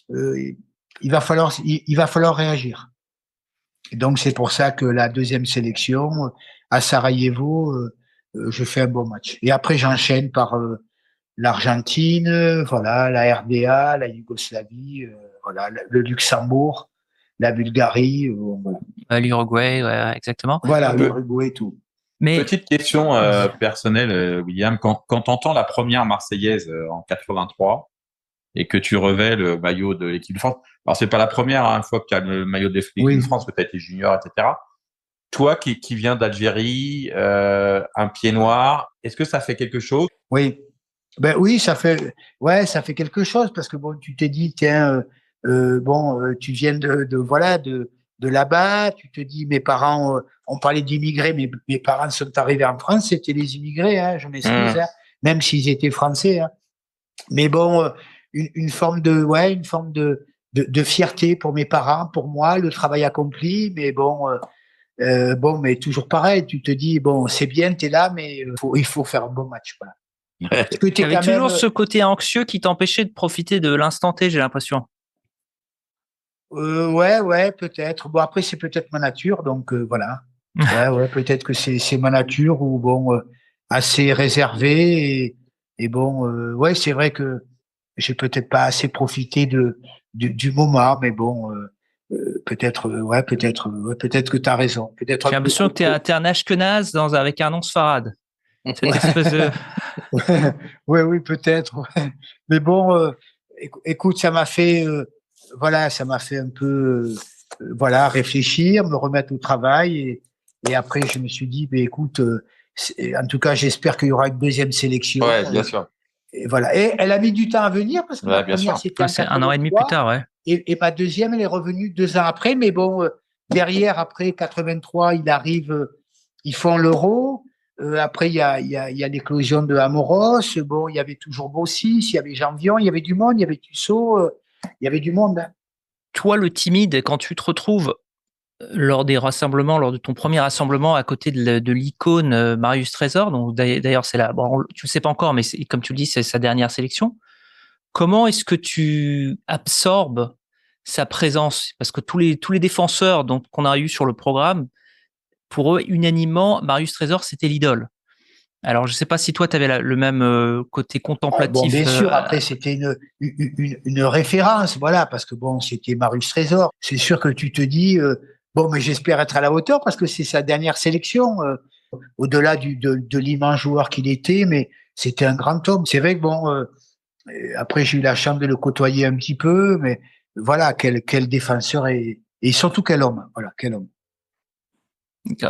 il va falloir réagir. Et donc, c'est pour ça que la deuxième sélection, à Sarajevo, je fais un bon match. Et après, j'enchaîne par l'Argentine, voilà, la RDA, la Yougoslavie, voilà, le Luxembourg, la Bulgarie, voilà. L'Uruguay, ouais, exactement. Voilà, l'Uruguay et tout. Mais Petite question personnelle, William. Quand t'entends la première Marseillaise en 83 et que tu revais le maillot de l'équipe de France, alors c'est pas la première fois que tu as le maillot de l'équipe de France, que tu as été junior, etc. Toi qui viens d'Algérie, un pied noir, est-ce que ça fait quelque chose? Oui. Ben oui, ça fait quelque chose parce que bon, tu t'es dit, tiens, tu viens de là-bas, tu te dis, mes parents, on parlait d'immigrés, mais mes parents sont arrivés en France, c'était les immigrés, hein, je m'excuse, hein, même s'ils étaient français, hein. Mais bon, une forme de fierté pour mes parents, pour moi, le travail accompli, mais mais toujours pareil, tu te dis, bon, c'est bien, t'es là, mais il faut faire un bon match, voilà. tu avais toujours ce côté anxieux qui t'empêchait de profiter de l'instant T, j'ai l'impression. Ouais, peut-être. Bon, après, c'est peut-être ma nature, donc voilà. Ouais, peut-être que c'est ma nature ou assez réservé et ouais, c'est vrai que j'ai peut-être pas assez profité du moment, mais bon, peut-être que tu as raison. Peut-être J'ai l'impression que t'es un ashkenaz avec un nom sfarade. Cette espèce de. Oui, peut-être. Ouais. Mais bon, écoute, ça m'a fait un peu, réfléchir, me remettre au travail et après je me suis dit, écoute, en tout cas, j'espère qu'il y aura une deuxième sélection. Ouais, bien sûr. Et voilà. Et elle a mis du temps à venir parce que ma première c'était en c'est 1 an et demi plus tard, ouais. Et ma deuxième, elle est revenue 2 ans après. Mais bon, derrière, après 83, ils font l'Euro. Après, il y a l'éclosion de Amoros. Bon, il y avait toujours Bossis, il y avait Janvion, il y avait du monde, il y avait Tussaud, il y avait du monde. Hein. Toi, le timide, quand tu te retrouves lors de ton premier rassemblement à côté de l'icône Marius Trésor, donc d'ailleurs c'est là, bon, tu le sais pas encore, mais comme tu le dis, c'est sa dernière sélection. Comment est-ce que tu absorbes sa présence? Parce que tous les défenseurs qu'on a eu sur le programme, pour eux, unanimement, Marius Trésor, c'était l'idole. Alors, je ne sais pas si toi, tu avais le même côté contemplatif. Bien sûr, après, c'était une référence, voilà, parce que c'était Marius Trésor. C'est sûr que tu te dis, mais j'espère être à la hauteur parce que c'est sa dernière sélection, au-delà de l'immense joueur qu'il était, mais c'était un grand homme. C'est vrai que après, j'ai eu la chance de le côtoyer un petit peu, mais voilà, quel défenseur et surtout quel homme, voilà, quel homme.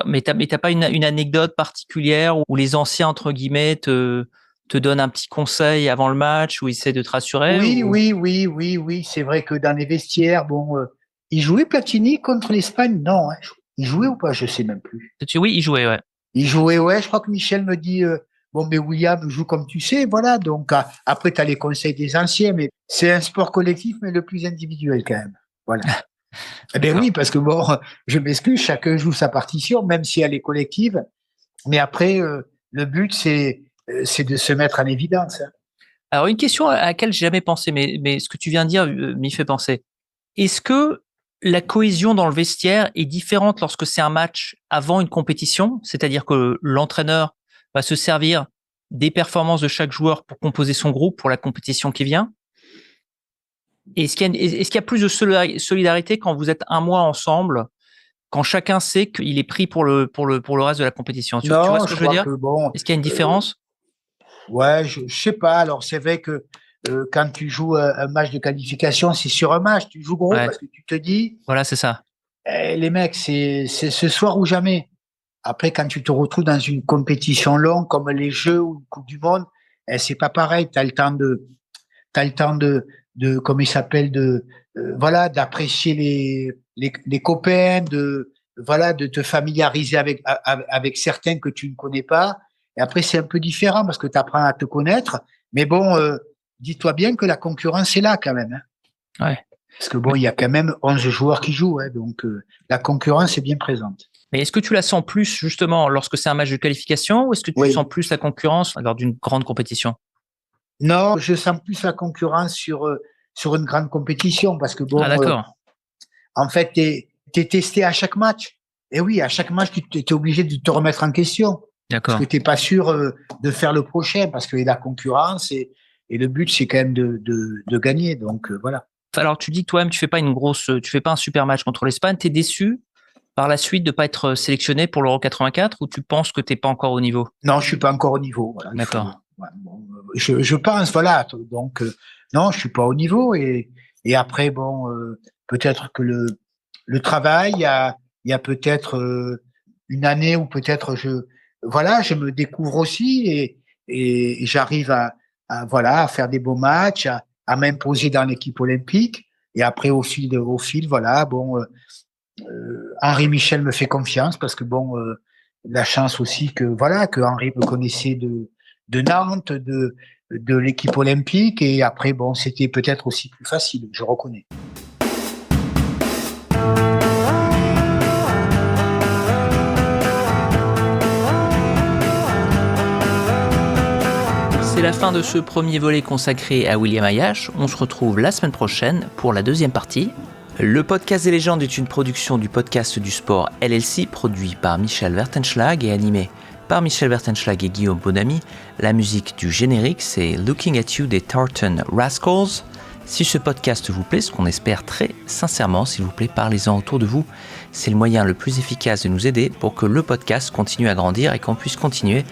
Mais t'as pas une anecdote particulière où les anciens, entre guillemets, te donnent un petit conseil avant le match, où ils essaient de te rassurer? Oui. C'est vrai que dans les vestiaires, il jouait Platini contre l'Espagne? Non, hein. Il jouait ou pas? Je sais même plus. Oui, il jouait, ouais. Il jouait, ouais. Je crois que Michel me dit, mais William joue comme tu sais, voilà. Donc, après, tu as les conseils des anciens, mais c'est un sport collectif, mais le plus individuel quand même. Voilà. Eh bien oui, parce que je m'excuse, chacun joue sa partition, même si elle est collective. Mais après, le but, c'est de se mettre en évidence. Hein. Alors, une question à laquelle j'ai jamais pensé, mais ce que tu viens de dire m'y fait penser. Est-ce que la cohésion dans le vestiaire est différente lorsque c'est un match avant une compétition, c'est-à-dire que l'entraîneur va se servir des performances de chaque joueur pour composer son groupe pour la compétition qui vient? Est-ce qu'il y a plus de solidarité quand vous êtes un mois ensemble, quand chacun sait qu'il est pris pour le reste de la compétition? Tu vois ce que je veux dire? Est-ce qu'il y a une différence? Ouais, je sais pas. Alors, c'est vrai que quand tu joues un match de qualification, c'est sur un match, tu joues gros parce que tu te dis. Voilà, c'est ça. Les mecs, c'est ce soir ou jamais. Après, quand tu te retrouves dans une compétition longue comme les Jeux ou la Coupe du Monde, c'est pas pareil. T'as le temps comment il s'appelle, voilà, d'apprécier les copains, voilà, de te familiariser avec certains que tu ne connais pas. Et après, c'est un peu différent parce que tu apprends à te connaître. Mais bon, dis-toi bien que la concurrence est là quand même. Hein. Ouais. Parce que bon, il y a quand même 11 joueurs qui jouent, hein, donc la concurrence est bien présente. Mais est-ce que tu la sens plus justement lorsque c'est un match de qualification ou est-ce que tu sens plus la concurrence lors d'une grande compétition? Non, je sens plus la concurrence sur une grande compétition parce que bon, d'accord. En fait, t'es testé à chaque match. Et oui, à chaque match, tu es obligé de te remettre en question. D'accord. Parce que t'es pas sûr de faire le prochain parce qu'il y a la concurrence et le but, c'est quand même de gagner. Donc, voilà. Alors, tu dis que toi-même, tu fais pas un super match contre l'Espagne. T'es déçu par la suite de pas être sélectionné pour l'Euro 84 ou tu penses que t'es pas encore au niveau? Non, je suis pas encore au niveau. Voilà, d'accord. Je pense, voilà. Donc, non, je suis pas au niveau et après, bon, peut-être que le travail, il y a peut-être une année où peut-être je me découvre aussi et j'arrive à faire des beaux matchs, à m'imposer dans l'équipe olympique et après au fil, voilà, bon, Henri Michel me fait confiance parce que bon, la chance aussi que Henri me connaissait de Nantes, de l'équipe olympique et après bon, c'était peut-être aussi plus facile, je reconnais. C'est la fin de ce premier volet consacré à William Ayache. On se retrouve la semaine prochaine pour la deuxième partie. Le podcast des légendes est une production du podcast du sport LLC, produit par Michel Wertenschlag et animé par Michel Wertenschlag et Guillaume Bonamy. La musique du générique, c'est Looking at You des Tartan Rascals. Si ce podcast vous plaît, ce qu'on espère très sincèrement, s'il vous plaît, parlez-en autour de vous. C'est le moyen le plus efficace de nous aider pour que le podcast continue à grandir et qu'on puisse continuer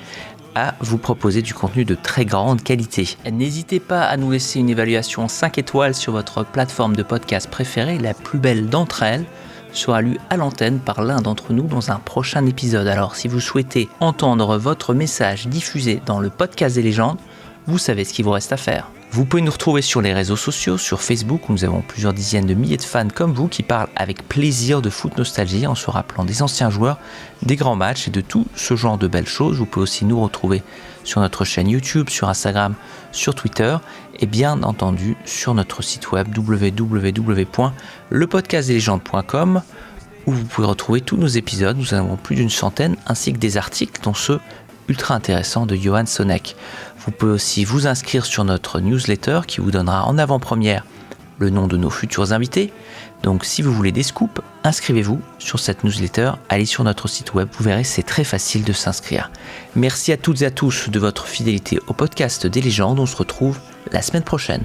à vous proposer du contenu de très grande qualité. N'hésitez pas à nous laisser une évaluation 5 étoiles sur votre plateforme de podcast préférée. La plus belle d'entre elles sera lue à l'antenne par l'un d'entre nous dans un prochain épisode. Alors si vous souhaitez entendre votre message diffusé dans le podcast des légendes, vous savez ce qu'il vous reste à faire. Vous pouvez nous retrouver sur les réseaux sociaux, sur Facebook où nous avons plusieurs dizaines de milliers de fans comme vous qui parlent avec plaisir de foot nostalgie en se rappelant des anciens joueurs, des grands matchs et de tout ce genre de belles choses. Vous pouvez aussi nous retrouver sur notre chaîne YouTube, sur Instagram, sur Twitter et bien entendu sur notre site web www.lepodcastdeslégendes.com où vous pouvez retrouver tous nos épisodes. Nous en avons plus d'une centaine ainsi que des articles dont ceux ultra intéressant de Johan Sonek. Vous pouvez aussi vous inscrire sur notre newsletter qui vous donnera en avant-première le nom de nos futurs invités. Donc si vous voulez des scoops, inscrivez-vous sur cette newsletter, allez sur notre site web, vous verrez c'est très facile de s'inscrire. Merci à toutes et à tous de votre fidélité au podcast des légendes, on se retrouve la semaine prochaine.